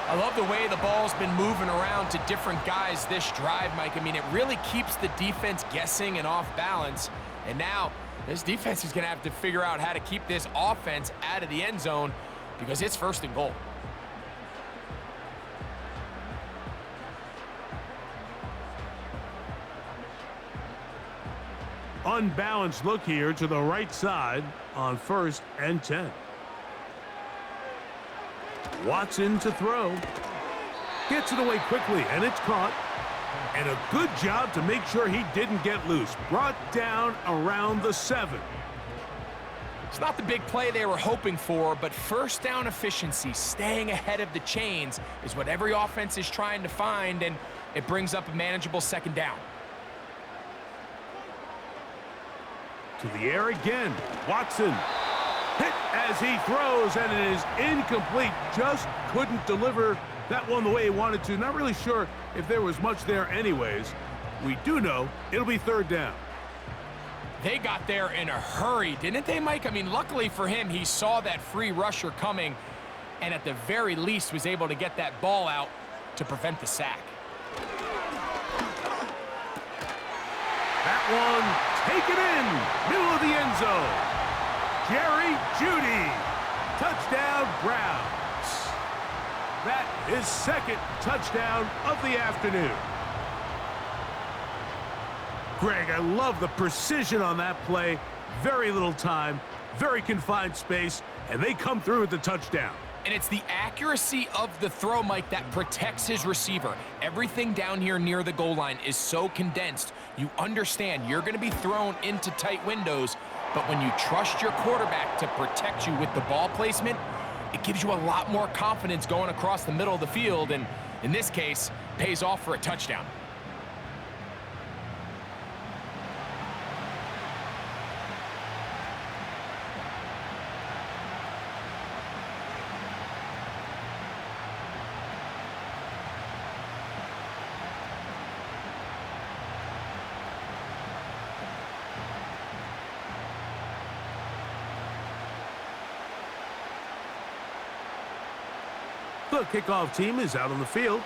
I love the way the ball's been moving around to different guys this drive, Mike. I mean, it really keeps the defense guessing and off balance. And now this defense is going to have to figure out how to keep this offense out of the end zone because it's 1st and goal. Unbalanced look here to the right side on 1st and 10. Watson to throw. Gets it away quickly, and it's caught. And a good job to make sure he didn't get loose. Brought down around the 7. It's not the big play they were hoping for, but 1st down efficiency, staying ahead of the chains, is what every offense is trying to find, and it brings up a manageable 2nd down. To the air again. Watson. Hit as he throws, and it is incomplete. Just couldn't deliver that one the way he wanted to. Not really sure if there was much there anyways. We do know it'll be 3rd down. They got there in a hurry, didn't they, Mike? I mean, luckily for him, he saw that free rusher coming and at the very least was able to get that ball out to prevent the sack. That one taken in, middle of the end zone. Jerry Jeudy, touchdown Browns. That is 2nd touchdown of the afternoon. Greg, I love the precision on that play. Very little time, very confined space, and they come through with the touchdown. And it's the accuracy of the throw, Mike, that protects his receiver. Everything down here near the goal line is so condensed. You understand you're going to be thrown into tight windows, but when you trust your quarterback to protect you with the ball placement, it gives you a lot more confidence going across the middle of the field, and in this case, pays off for a touchdown. The kickoff team is out on the field,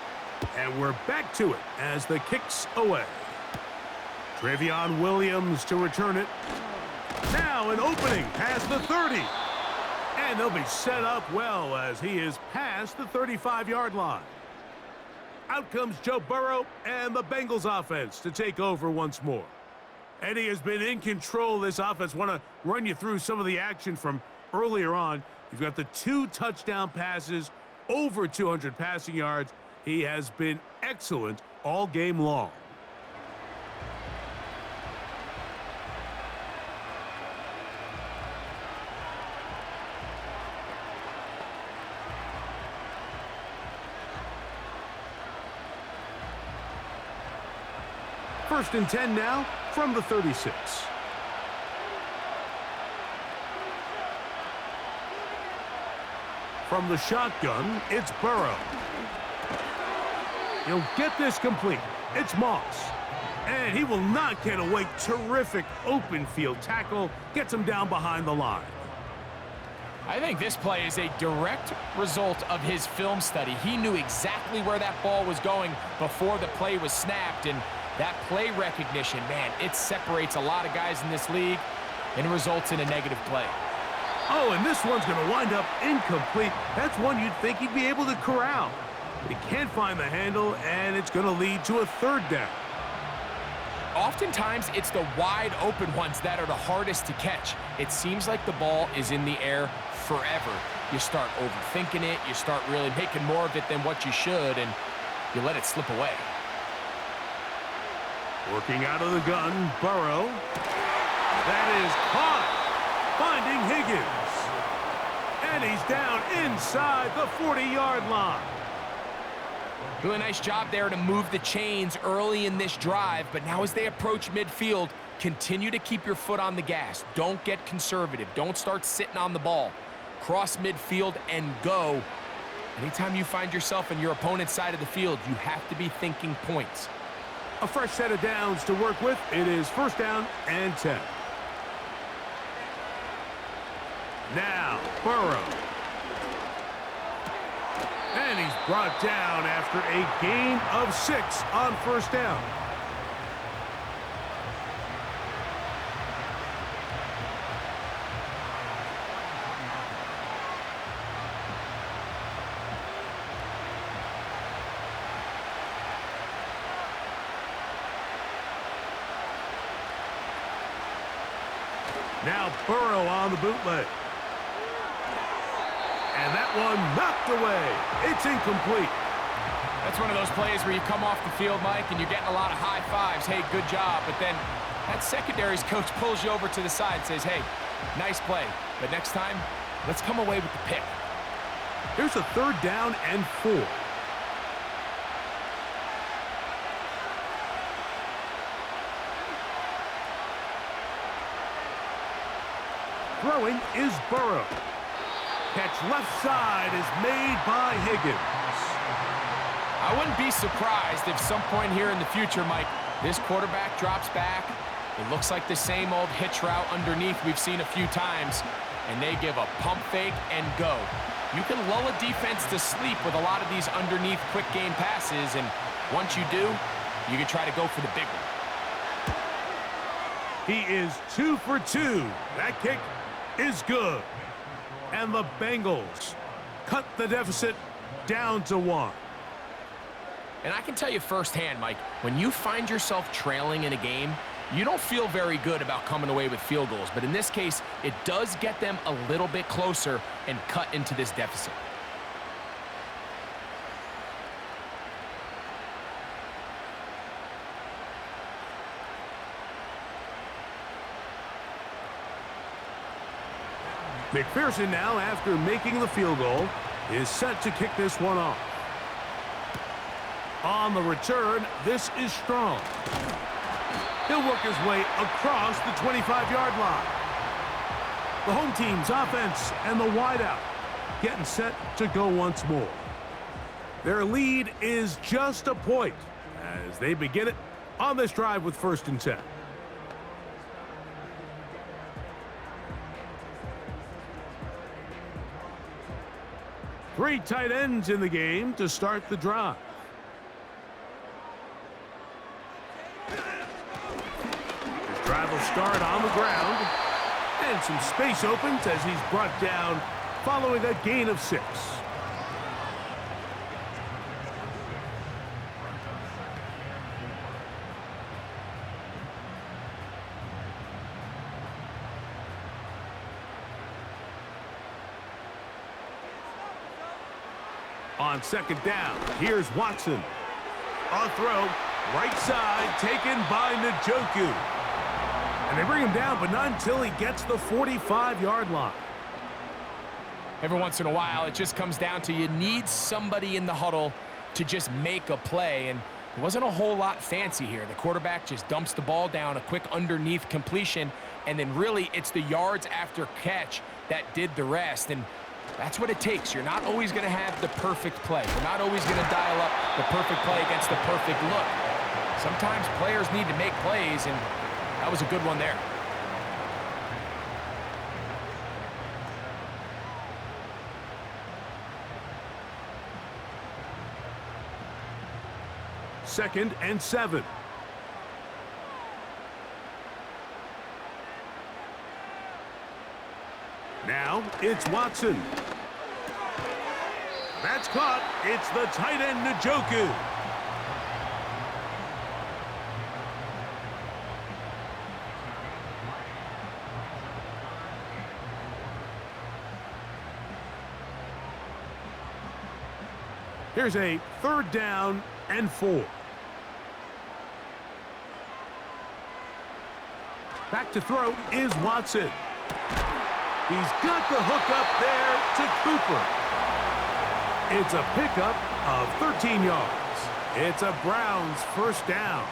and we're back to it as the kick's away. Travion Williams to return it. Now an opening past the 30. And they'll be set up well as he is past the 35-yard line. Out comes Joe Burrow and the Bengals offense to take over once more. And he has been in control of this offense. Want to run you through some of the action from earlier on. You've got the 2 touchdown passes over 200 passing yards. He has been excellent all game long. First and 10 now from the 36. From the shotgun, it's Burrow. He'll get this complete. It's Moss. And he will not get away. Terrific open field tackle. Gets him down behind the line. I think this play is a direct result of his film study. He knew exactly where that ball was going before the play was snapped, and that play recognition, man, it separates a lot of guys in this league and results in a negative play. Oh, and this one's going to wind up incomplete. That's one you'd think he'd be able to corral. He can't find the handle, and it's going to lead to a third down. Oftentimes, it's the wide open ones that are the hardest to catch. It seems like the ball is in the air forever. You start overthinking it, you start really making more of it than what you should, and you let it slip away. Working out of the gun, Burrow. That is caught. Finding Higgins. And he's down inside the 40-yard line. Doing a nice job there to move the chains early in this drive, but now as they approach midfield, continue to keep your foot on the gas. Don't get conservative. Don't start sitting on the ball. Cross midfield and go. Anytime you find yourself in your opponent's side of the field, you have to be thinking points. A fresh set of downs to work with. It is first down and 10. Now, Burrow. And he's brought down after a gain of 6 on first down. Now Burrow on the bootleg. And that one knocked away. It's incomplete. That's one of those plays where you come off the field, Mike, and you're getting a lot of high fives. Hey, good job. But then that secondary's coach pulls you over to the side and says, hey, nice play. But next time, let's come away with the pick. Here's a third down and 4. Throwing is Burrow. Catch left side is made by Higgins. I wouldn't be surprised if some point here in the future, Mike, this quarterback drops back. It looks like the same old hitch route underneath we've seen a few times, and they give a pump fake and go. You can lull a defense to sleep with a lot of these underneath quick game passes, and once you do, you can try to go for the big one. He is 2 for 2. That kick is good. And the Bengals cut the deficit down to 1. And I can tell you firsthand, Mike, when you find yourself trailing in a game, you don't feel very good about coming away with field goals. But in this case, it does get them a little bit closer and cut into this deficit. McPherson now, after making the field goal, is set to kick this one off. On the return, this is Strong. He'll work his way across the 25-yard line. The home team's offense and the wideout getting set to go once more. Their lead is just a point as they begin it on this drive with first and 10. Three tight ends in the game to start the drive. This drive will start on the ground. And some space opens as he's brought down following a gain of 6. On second down, here's Watson. On throw, right side, taken by Njoku. And they bring him down, but not until he gets the 45-yard line. Every once in a while, it just comes down to you need somebody in the huddle to just make a play, and it wasn't a whole lot fancy here. The quarterback just dumps the ball down, a quick underneath completion, and then really it's the yards after catch that did the rest, and that's what it takes. You're not always going to have the perfect play. You're not always going to dial up the perfect play against the perfect look. Sometimes players need to make plays, and that was a good one there. Second and 7. Now it's Watson. That's caught. It's the tight end, Njoku. Here's a 3rd down and 4. Back to throw is Watson. He's got the hook up there to Cooper. It's a pickup of 13 yards. It's a Browns 1st down.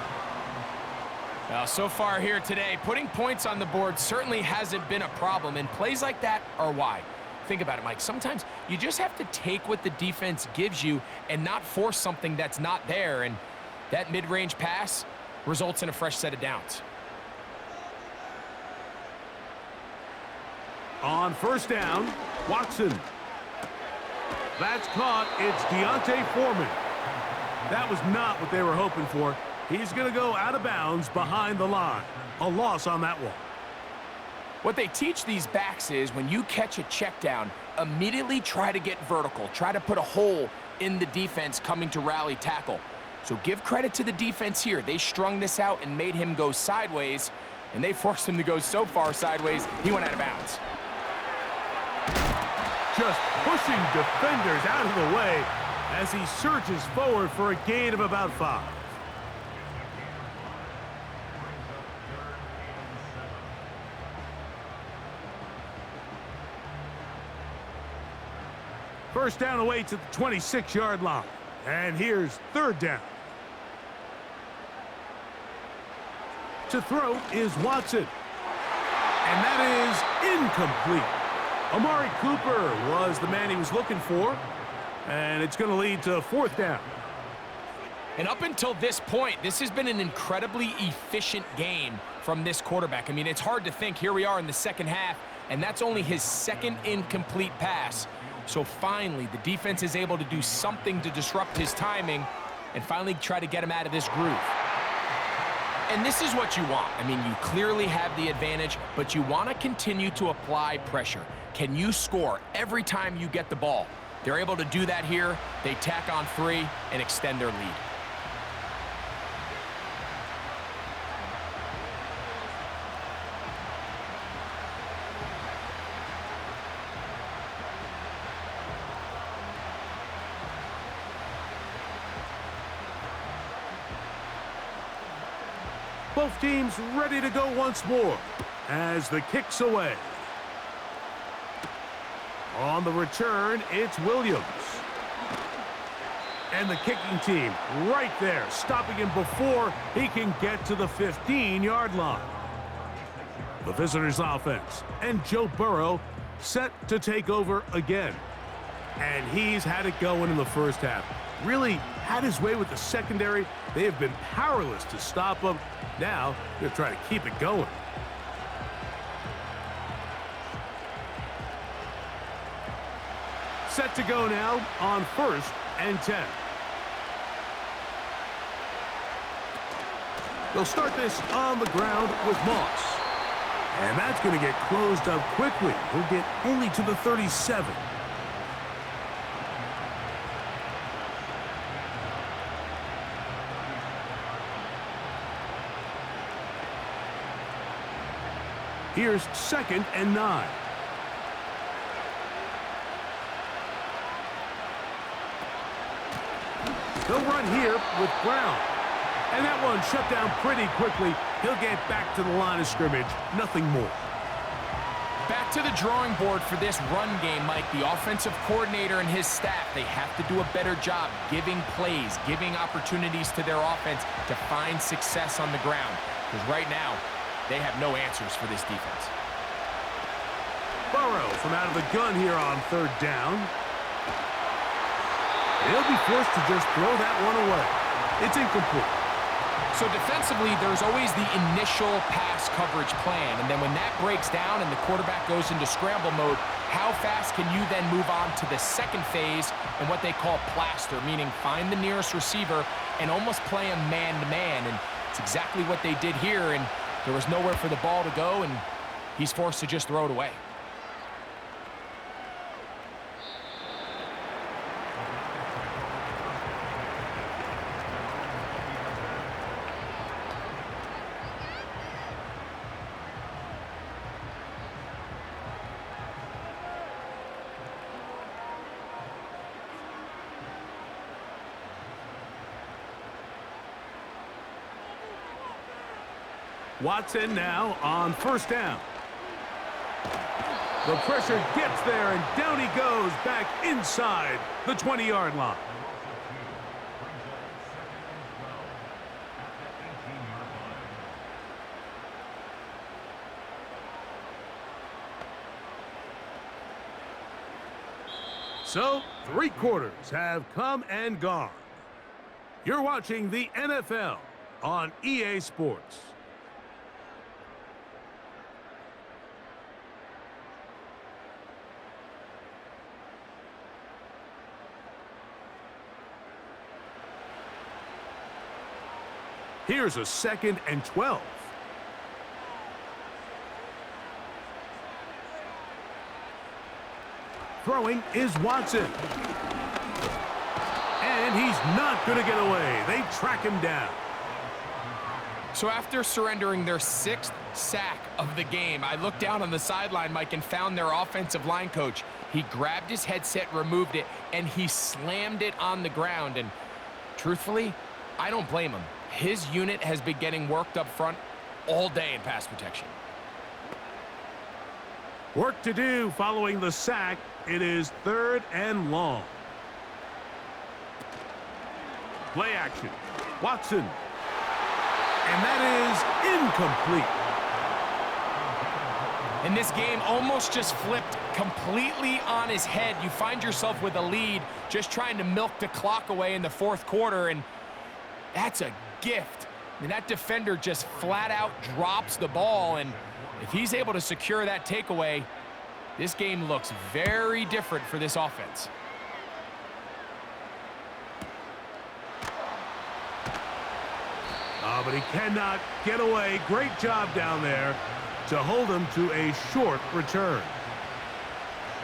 Well, so far here today, putting points on the board certainly hasn't been a problem, and plays like that are why. Think about it, Mike. Sometimes you just have to take what the defense gives you and not force something that's not there, and that mid-range pass results in a fresh set of downs. On 1st down, Watson. That's caught. It's Deontay Foreman. That was not what they were hoping for. He's going to go out of bounds behind the line. A loss on that one. What they teach these backs is when you catch a check down, immediately try to get vertical. Try to put a hole in the defense coming to rally tackle. So give credit to the defense here. They strung this out and made him go sideways, and they forced him to go so far sideways, he went out of bounds. Just pushing defenders out of the way as he surges forward for a gain of about 5. First down away to the 26-yard line. And here's 3rd down. To throw is Watson. And that is incomplete. Amari Cooper was the man he was looking for. And it's going to lead to 4th down. And up until this point, this has been an incredibly efficient game from this quarterback. I mean, it's hard to think. Here we are in the second half, and that's only his 2nd incomplete pass. So finally, the defense is able to do something to disrupt his timing and finally try to get him out of this groove. And this is what you want. I mean, you clearly have the advantage, but you want to continue to apply pressure. Can you score every time you get the ball? They're able to do that here. They tack on 3 and extend their lead. Both teams ready to go once more as the kick's away. On the return, it's Williams. And the kicking team right there, stopping him before he can get to the 15-yard line. The visitors' offense and Joe Burrow set to take over again. And he's had it going in the first half. Really had his way with the secondary. They have been powerless to stop him. Now they're trying to keep it going. Set to go now on 1st and 10. They'll start this on the ground with Moss. And that's going to get closed up quickly. He'll get only to the 37. Here's 2nd and 9. They'll run here with Brown. And that one shut down pretty quickly. He'll get back to the line of scrimmage. Nothing more. Back to the drawing board for this run game, Mike. The offensive coordinator and his staff, they have to do a better job giving plays, giving opportunities to their offense to find success on the ground. Because right now, they have no answers for this defense. Burrow from out of the gun here on third down. He'll be forced to just throw that one away. It's incomplete. So defensively, there's always the initial pass coverage plan, and then when that breaks down and the quarterback goes into scramble mode, how fast can you then move on to the second phase and what they call plaster, meaning find the nearest receiver and almost play him man-to-man, and it's exactly what they did here, and there was nowhere for the ball to go, and he's forced to just throw it away. Watson now on first down. The pressure gets there, and down he goes back inside the 20-yard line. So, 3 quarters have come and gone. You're watching the NFL on EA Sports. Here's a 2nd and 12. Throwing is Watson. And he's not going to get away. They track him down. So after surrendering their 6th sack of the game, I looked down on the sideline, Mike, and found their offensive line coach. He grabbed his headset, removed it, and he slammed it on the ground. And truthfully, I don't blame him. His unit has been getting worked up front all day in pass protection. Work to do following the sack. It is 3rd and long. Play action. Watson. And that is incomplete. And this game almost just flipped completely on his head. You find yourself with a lead, just trying to milk the clock away in the 4th quarter, and that's a gift. I mean, that defender just flat out drops the ball, and if he's able to secure that takeaway, this game looks very different for this offense. Oh, but he cannot get away. Great job down there to hold him to a short return.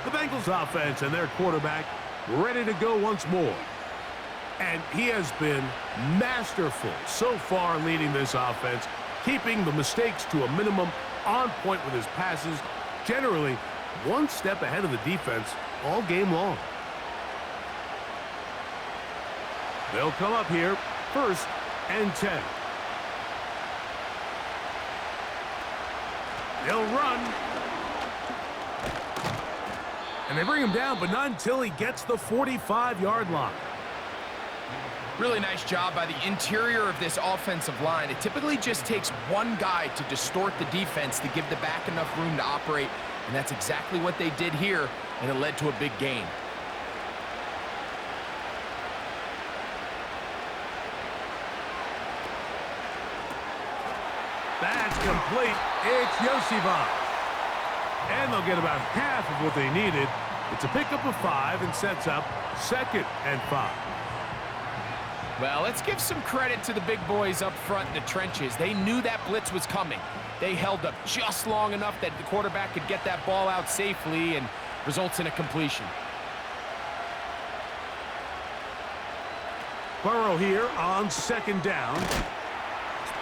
The Bengals offense and their quarterback ready to go once more. And he has been masterful so far leading this offense, keeping the mistakes to a minimum, on point with his passes, generally one step ahead of the defense all game long. They'll come up here, 1st and 10. They'll run. And they bring him down, but not until he gets the 45-yard line. Really nice job by the interior of this offensive line. It typically just takes one guy to distort the defense to give the back enough room to operate, and that's exactly what they did here, and it led to a big gain. That's complete. It's Yosivon. And they'll get about half of what they needed. It's a pickup of 5 and sets up 2nd and 5. Well, let's give some credit to the big boys up front in the trenches. They knew that blitz was coming. They held up just long enough that the quarterback could get that ball out safely, and results in a completion. Burrow here on 2nd down.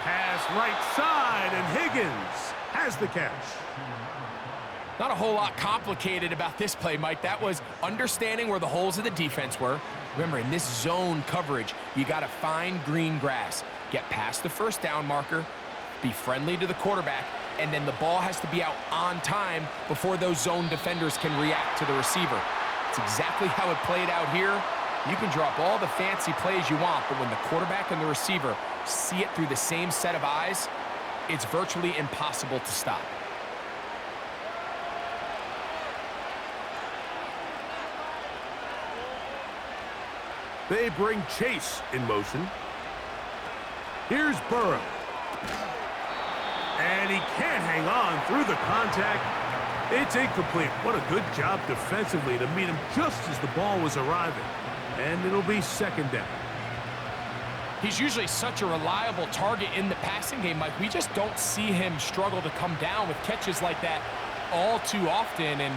Pass right side, and Higgins has the catch. Not a whole lot complicated about this play, Mike. That was understanding where the holes of the defense were. Remember, in this zone coverage, you got to find green grass. Get past the first down marker, be friendly to the quarterback, and then the ball has to be out on time before those zone defenders can react to the receiver. It's exactly how it played out here. You can drop all the fancy plays you want, but when the quarterback and the receiver see it through the same set of eyes, it's virtually impossible to stop. They bring Chase in motion. Here's Burrow. And he can't hang on through the contact. It's incomplete. What a good job defensively to meet him just as the ball was arriving. And it'll be second down. He's usually such a reliable target in the passing game, Mike. We just don't see him struggle to come down with catches like that all too often. And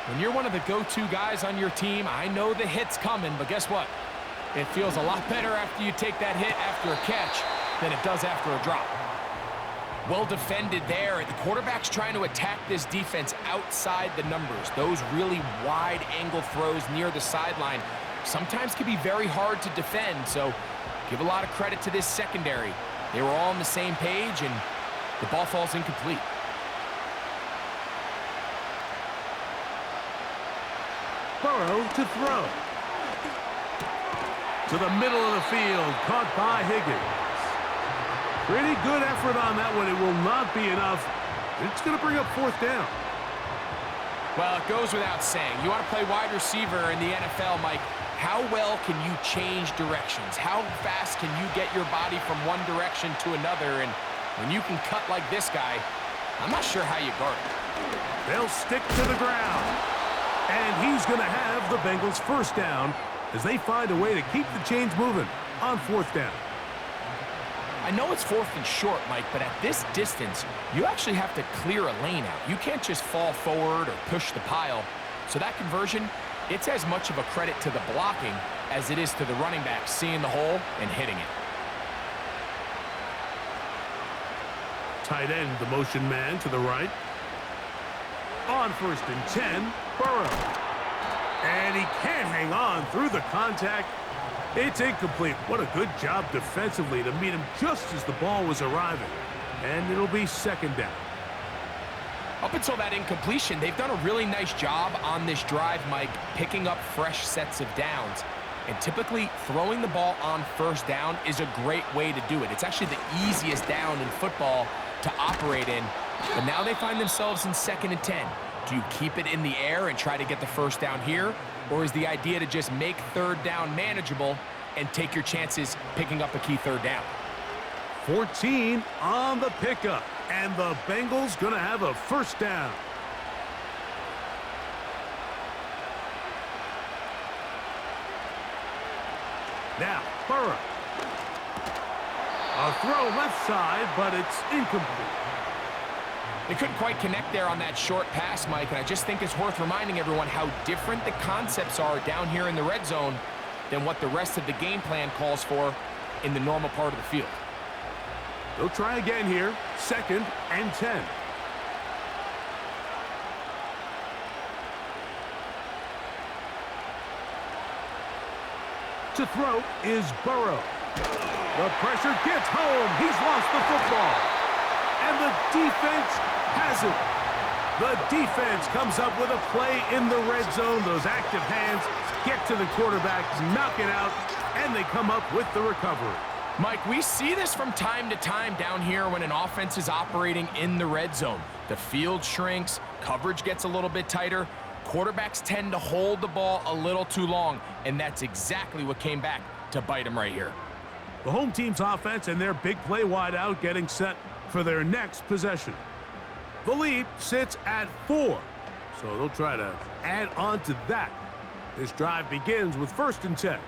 when you're one of the go-to guys on your team, I know the hit's coming, but guess what? It feels a lot better after you take that hit after a catch than it does after a drop. Well defended there. The quarterback's trying to attack this defense outside the numbers. Those really wide angle throws near the sideline sometimes can be very hard to defend, so give a lot of credit to this secondary. They were all on the same page, and the ball falls incomplete. Burrow to throw. To the middle of the field, caught by Higgins. Pretty good effort on that one. It will not be enough. It's going to bring up fourth down. Well, it goes without saying. You want to play wide receiver in the NFL, Mike. How well can you change directions? How fast can you get your body from one direction to another? And when you can cut like this guy, I'm not sure how you guard it. They'll stick to the ground. And he's going to have the Bengals first down as they find a way to keep the chains moving on fourth down. I know it's fourth and short, Mike, but at this distance, you actually have to clear a lane out. You can't just fall forward or push the pile. So that conversion, it's as much of a credit to the blocking as it is to the running back seeing the hole and hitting it. Tight end, the motion man to the right. On first and 10, Burrow. And he can't hang on through the contact. It's incomplete. What a good job defensively to meet him just as the ball was arriving. And it'll be second down. Up until that incompletion, they've done a really nice job on this drive, Mike, picking up fresh sets of downs. And typically, throwing the ball on first down is a great way to do it. It's actually the easiest down in football to operate in. But now they find themselves in second and 10. Do you keep it in the air and try to get the first down here? Or is the idea to just make third down manageable and take your chances picking up a key third down? 14 on the pickup. And the Bengals going to have a first down. Now, Burrow. A throw left side, but it's incomplete. They couldn't quite connect there on that short pass, Mike, and I just think it's worth reminding everyone how different the concepts are down here in the red zone than what the rest of the game plan calls for in the normal part of the field. They'll try again here, second and 10. To throw is Burrow. The pressure gets home. He's lost the football. And the defense has it. The defense comes up with a play in the red zone. Those active hands get to the quarterback, knock it out, and they come up with the recovery. Mike, we see this from time to time down here when an offense is operating in the red zone. The field shrinks, coverage gets a little bit tighter, quarterbacks tend to hold the ball a little too long, and that's exactly what came back to bite them right here. The home team's offense and their big play wideout getting set for their next possession. The lead sits at 4, so they'll try to add on to that. This drive begins with first and 10.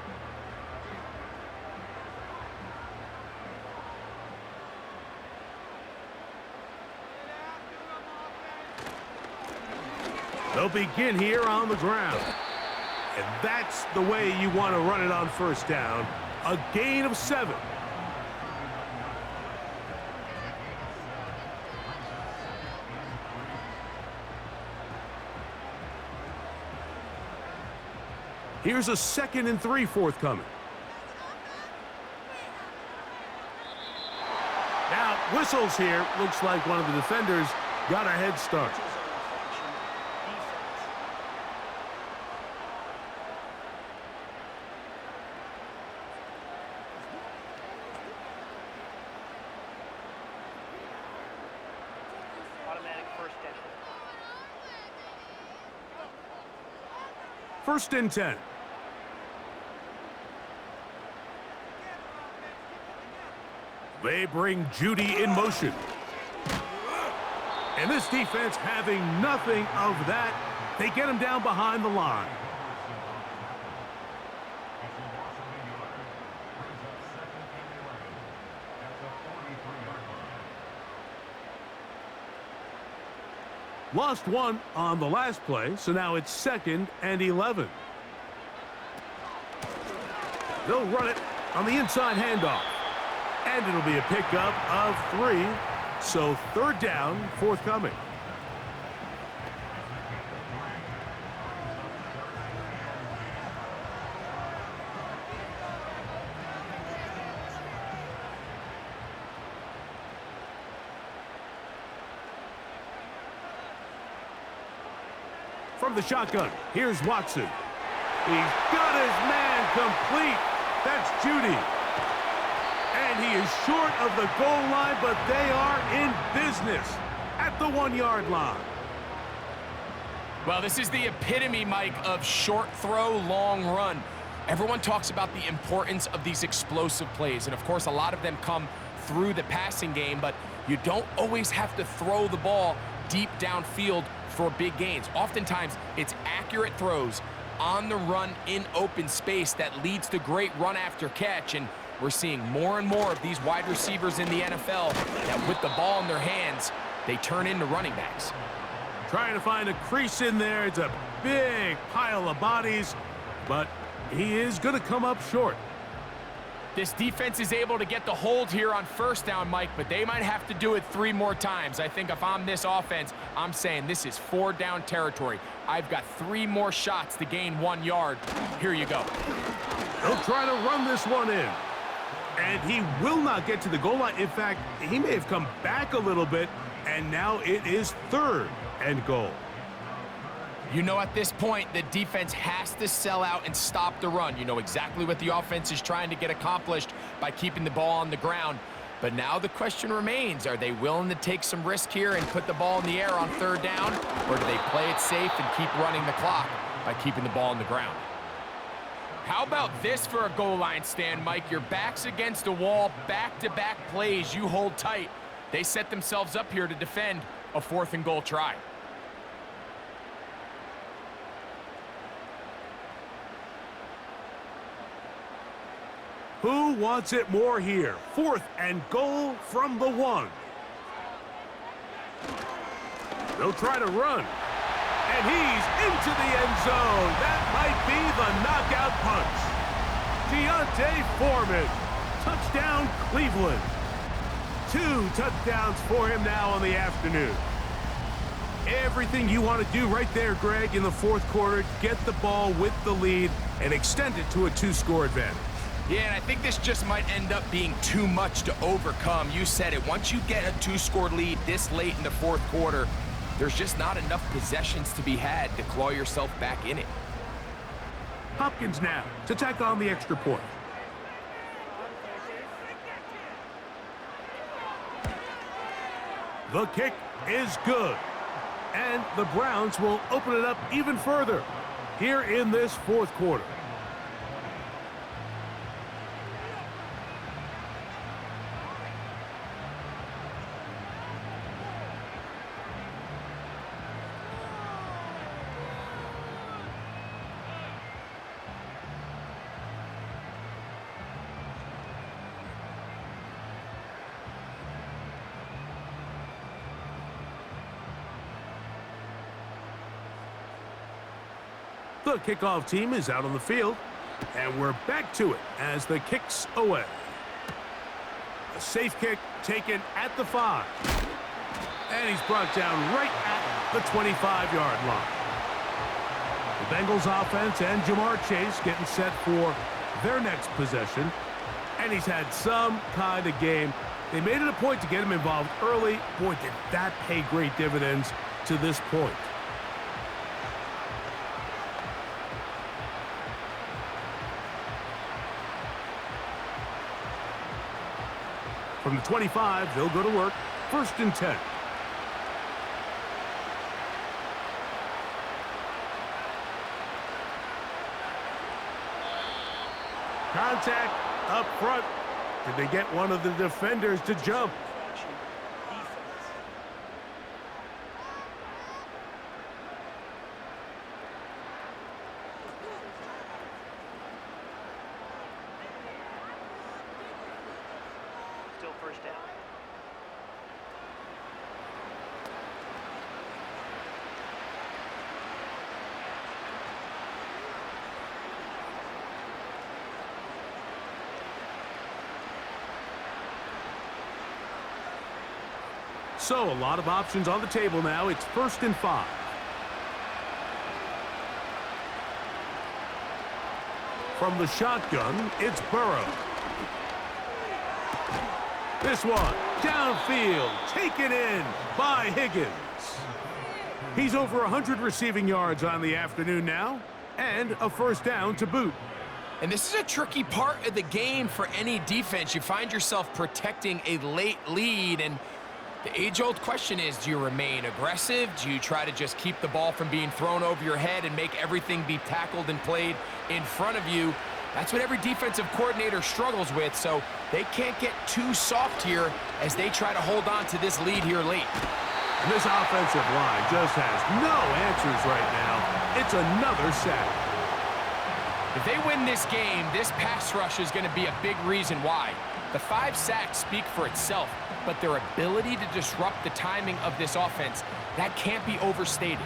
They'll begin here on the ground. And that's the way you want to run it on first down. A gain of 7. Here's a 2nd and 3 forthcoming. Now, whistles here. Looks like one of the defenders got a head start. Automatic first down. 1st and 10. They bring Judy in motion. And this defense having nothing of that. They get him down behind the line. Lost one on the last play, so now it's 2nd and 11. They'll run it on the inside handoff. And it'll be a pickup of 3. So 3rd down forthcoming. From the shotgun, here's Watson. He's got his man complete. That's Judy. And he is short of the goal line, but they are in business at the 1-yard line. Well, this is the epitome, Mike, of short throw, long run. Everyone talks about the importance of these explosive plays, and of course, a lot of them come through the passing game, but you don't always have to throw the ball deep downfield for big gains. Oftentimes, it's accurate throws on the run in open space that leads to great run after catch, and we're seeing more and more of these wide receivers in the NFL that with the ball in their hands, they turn into running backs. Trying to find a crease in there. It's a big pile of bodies, but he is going to come up short. This defense is able to get the hold here on 1st down, Mike, but they might have to do it 3 more times. I think if I'm this offense, I'm saying this is 4th down territory. I've got 3 more shots to gain 1 yard. Here you go. They'll try to run this one in. And he will not get to the goal line. In fact, he may have come back a little bit, and now it is 3rd and goal. You know, at this point, the defense has to sell out and stop the run. You know exactly what the offense is trying to get accomplished by keeping the ball on the ground. But now the question remains, are they willing to take some risk here and put the ball in the air on 3rd down? Or do they play it safe and keep running the clock by keeping the ball on the ground? How about this for a goal line stand, Mike? Your back's against a wall, back-to-back plays, you hold tight. They set themselves up here to defend a 4th and goal try. Who wants it more here? 4th and goal from the 1. They'll try to run. And he's into the end zone. That might be the knockout punch. Deontay Foreman. Touchdown, Cleveland. 2 touchdowns for him now on the afternoon. Everything you want to do right there, Greg, in the 4th quarter. Get the ball with the lead and extend it to a 2-score advantage. Yeah, and I think this just might end up being too much to overcome. You said it. Once you get a 2-score lead this late in the 4th quarter, there's just not enough possessions to be had to claw yourself back in it. Hopkins now to tack on the extra point. The kick is good. And the Browns will open it up even further here in this 4th quarter. The kickoff team is out on the field, and we're back to it as the kick's away. A safe kick taken at the 5. And he's brought down right at the 25-yard line. Bengals offense and Jamar Chase getting set for their next possession. And he's had some kind of game. They made it a point to get him involved early. Boy, did that pay great dividends to this point. From the 25, they'll go to work. 1st and 10. Contact up front. Did they get one of the defenders to jump? Still 1st down. So, a lot of options on the table now. It's 1st and 5. From the shotgun, it's Burrow. This one, downfield, taken in by Higgins. He's over 100 receiving yards on the afternoon now, and a 1st down to boot. And this is a tricky part of the game for any defense. You find yourself protecting a late lead, and the age-old question is, do you remain aggressive? Do you try to just keep the ball from being thrown over your head and make everything be tackled and played in front of you? That's what every defensive coordinator struggles with, so they can't get too soft here as they try to hold on to this lead here late. And this offensive line just has no answers right now. It's another sack. If they win this game, this pass rush is going to be a big reason why. The 5 sacks speak for itself, but their ability to disrupt the timing of this offense, that can't be overstated.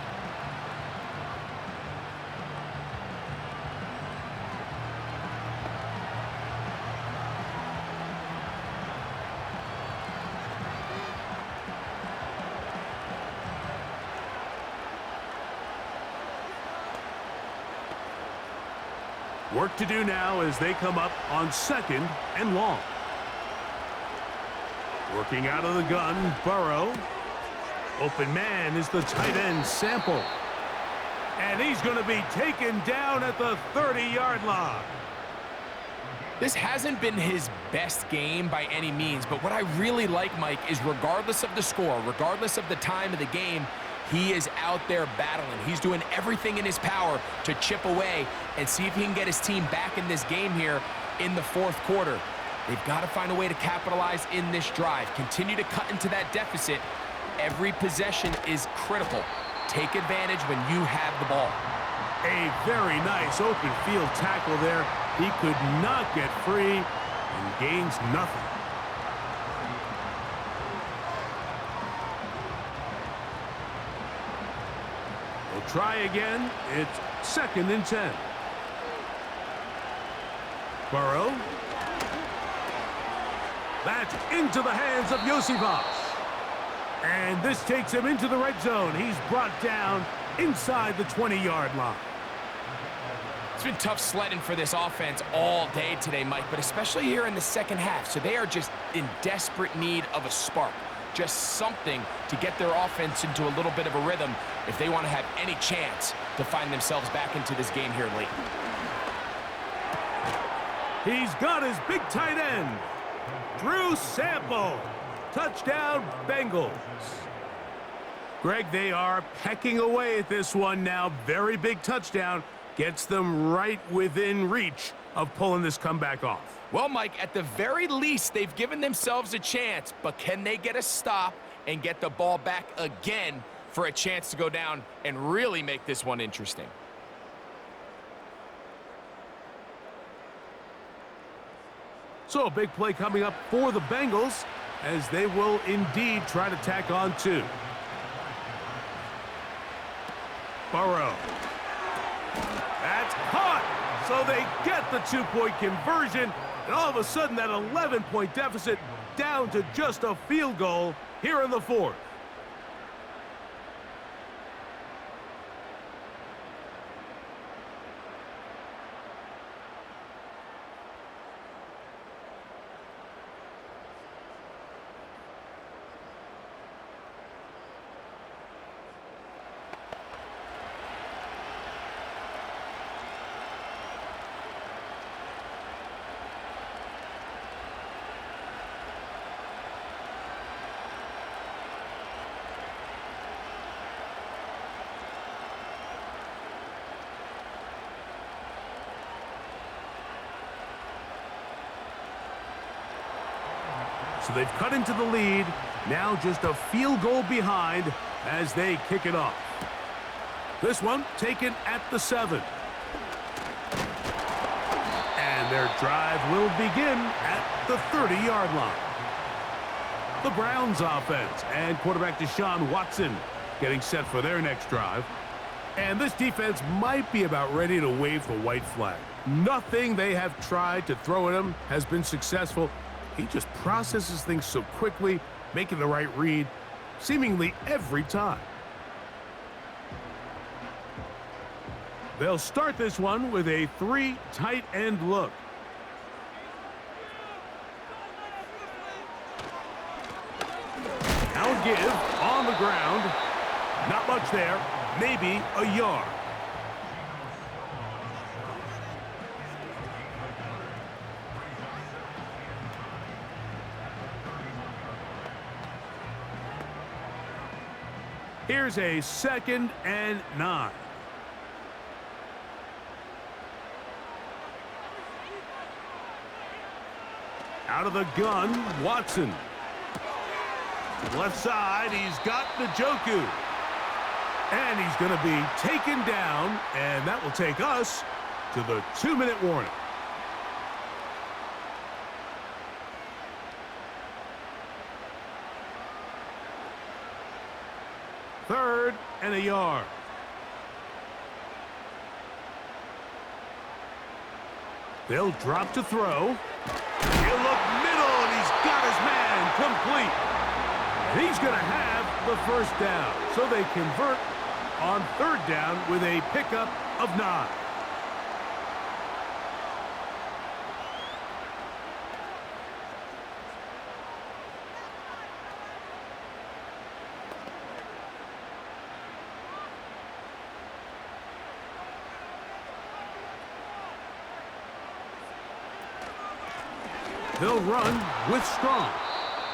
Work to do now as they come up on 2nd and long. Working out of the gun, Burrow. Open man is the tight end, Sample. And he's going to be taken down at the 30-yard line. This hasn't been his best game by any means, but what I really like, Mike, is regardless of the score, regardless of the time of the game, he is out there battling. He's doing everything in his power to chip away and see if he can get his team back in this game here in the 4th quarter. They've got to find a way to capitalize in this drive. Continue to cut into that deficit. Every possession is critical. Take advantage when you have the ball. A very nice open field tackle there. He could not get free and gains nothing. We'll try again. It's 2nd and 10. Burrow. That's into the hands of Yosivas. And this takes him into the red zone. He's brought down inside the 20-yard line. It's been tough sledding for this offense all day today, Mike, but especially here in the 2nd half. So they are just in desperate need of a spark, just something to get their offense into a little bit of a rhythm if they want to have any chance to find themselves back into this game here late. He's got his big tight end, Drew Sample. Touchdown, Bengals. Greg, they are pecking away at this one now. Very big touchdown. Gets them right within reach of pulling this comeback off. Well, Mike, at the very least, they've given themselves a chance, but can they get a stop and get the ball back again for a chance to go down and really make this one interesting? So a big play coming up for the Bengals as they will indeed try to tack on 2. Burrow. That's caught. So they get the 2-point conversion. And all of a sudden that 11-point deficit down to just a field goal here in the 4th. So they've cut into the lead. Now just a field goal behind as they kick it off. This one taken at the 7. And their drive will begin at the 30-yard line. The Browns offense and quarterback Deshaun Watson getting set for their next drive. And this defense might be about ready to wave the white flag. Nothing they have tried to throw at him has been successful. He just processes things so quickly, making the right read seemingly every time. They'll start this one with a 3 tight end look. Now give on the ground. Not much there. Maybe a yard. Here's a 2nd and 9. Out of the gun, Watson. Left side, he's got Njoku. And he's going to be taken down, and that will take us to the 2-minute warning. Third and a yard. They'll drop to throw. He'll look middle, and he's got his man complete. And he's going to have the first down. So they convert on 3rd down with a pickup of 9. They'll run with Strong.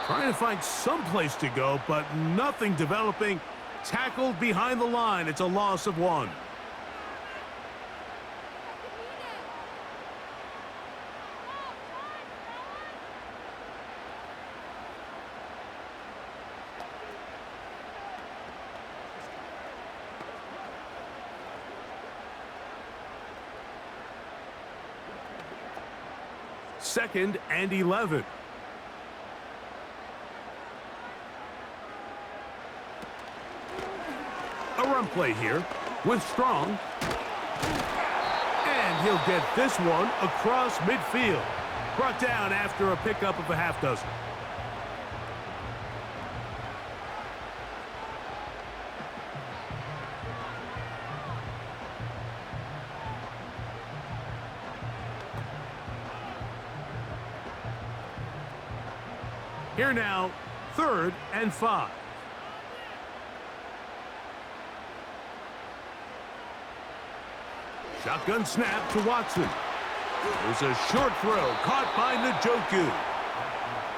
Trying to find some place to go, but nothing developing. Tackled behind the line. It's a loss of 1. Second and 11. A run play here with Strong. And he'll get this one across midfield. Brought down after a pickup of a half dozen. Here now, 3rd and 5. Shotgun snap to Watson. There's a short throw caught by Njoku.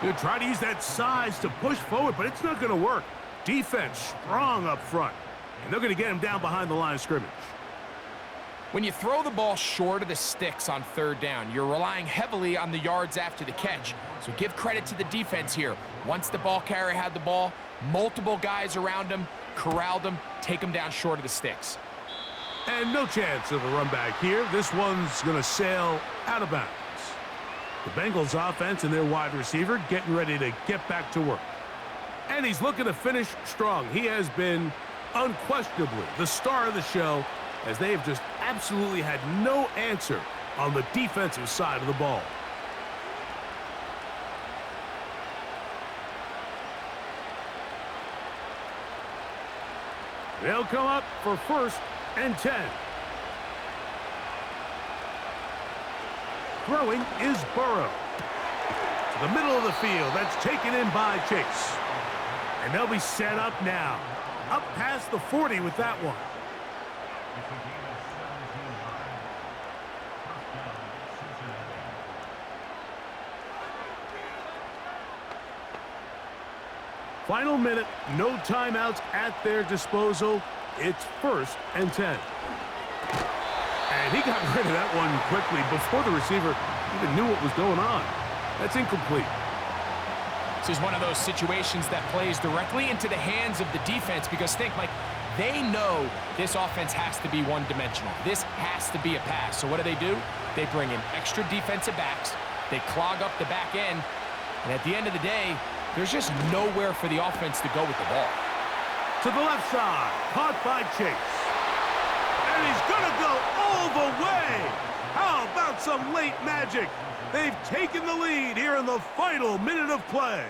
He'll try to use that size to push forward, but it's not going to work. Defense strong up front, and they're going to get him down behind the line of scrimmage. When you throw the ball short of the sticks on 3rd down, you're relying heavily on the yards after the catch. So give credit to the defense here. Once the ball carrier had the ball, multiple guys around him, corralled him, take him down short of the sticks. And no chance of a run back here. This one's going to sail out of bounds. The Bengals offense and their wide receiver getting ready to get back to work. And he's looking to finish strong. He has been unquestionably the star of the show, as they have just absolutely had no answer on the defensive side of the ball. They'll come up for 1st and 10. Throwing is Burrow. To the middle of the field. That's taken in by Chase. And they'll be set up now. Up past the 40 with that one. Final minute, no timeouts at their disposal. It's 1st and 10. And he got rid of that one quickly before the receiver even knew what was going on. That's incomplete. is one of those situations that plays directly into the hands of the defense because think, like, they know this offense has to be one-dimensional. This has to be a pass. So what do? They bring in extra defensive backs. They clog up the back end. And at the end of the day, there's just nowhere for the offense to go with the ball. To the left side, caught by Chase. And he's going to go all the way. How about some late magic? They've taken the lead here in the final minute of play.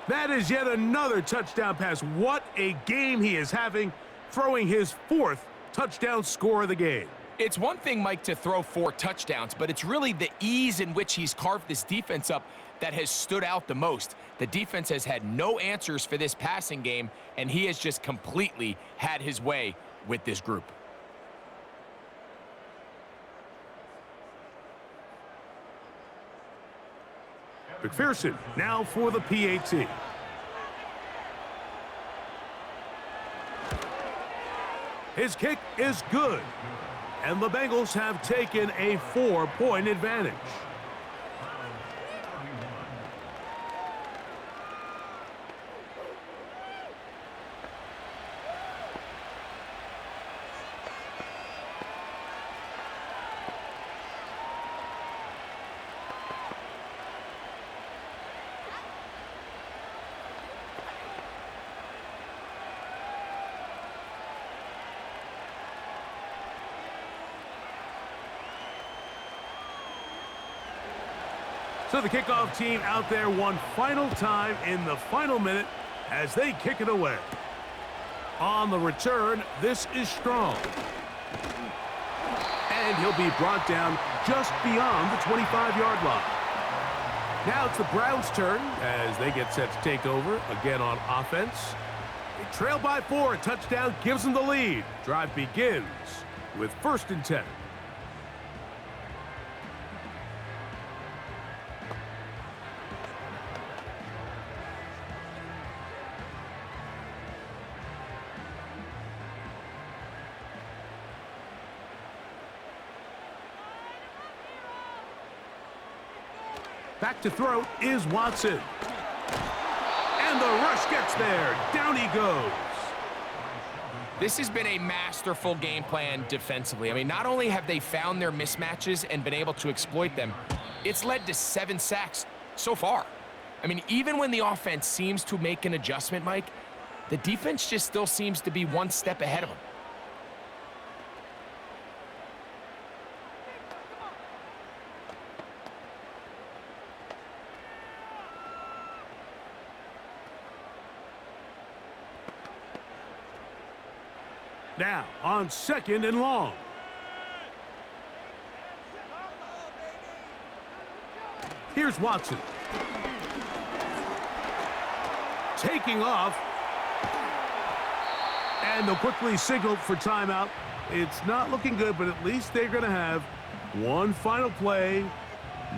That is yet another touchdown pass. What a game he is having, throwing his 4th touchdown score of the game. It's one thing, Mike, to throw 4 touchdowns, but it's really the ease in which he's carved this defense up that has stood out the most. The defense has had no answers for this passing game, and he has just completely had his way with this group. McPherson now for the PAT. His kick is good. And the Bengals have taken a 4-point advantage. So the kickoff team out there one final time in the final minute as they kick it away. On the return, this is strong. And he'll be brought down just beyond the 25-yard line. Now it's the Browns' turn as they get set to take over again on offense. They trail by 4. A touchdown gives them the lead. Drive begins with 1st and 10. Back to throw is Watson. And the rush gets there. Down he goes. This has been a masterful game plan defensively. I mean, not only have they found their mismatches and been able to exploit them, it's led to 7 sacks so far. I mean, even when the offense seems to make an adjustment, Mike, the defense just still seems to be one step ahead of them. Now on 2nd and long. Here's Watson. Taking off. And they'll quickly signal for timeout. It's not looking good, but at least they're going to have one final play.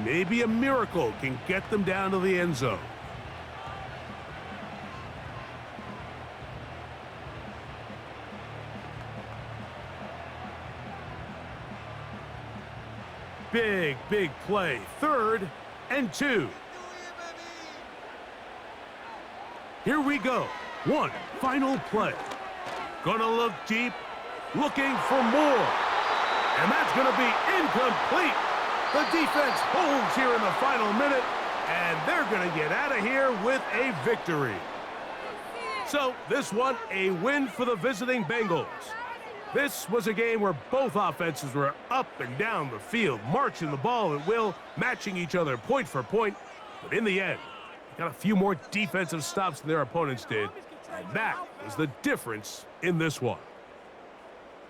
Maybe a miracle can get them down to the end zone. Big play. 3rd and 2. Here we go. One final play. Gonna look deep, looking for more. And that's gonna be incomplete. The defense holds here in the final minute, and they're gonna get out of here with a victory. So this one, a win for the visiting Bengals. This was a game where both offenses were up and down the field, marching the ball at will, matching each other point for point. But in the end, got a few more defensive stops than their opponents did. And that was the difference in this one.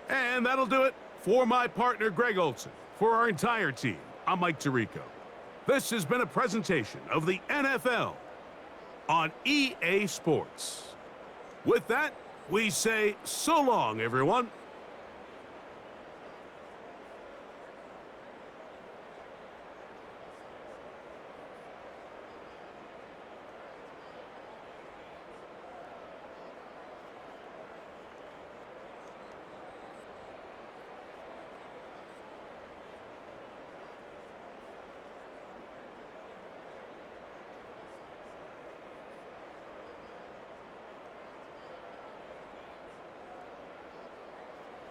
And that'll do it for my partner, Greg Olson. For our entire team, I'm Mike Tirico. This has been a presentation of the NFL on EA Sports. With that, we say so long, everyone.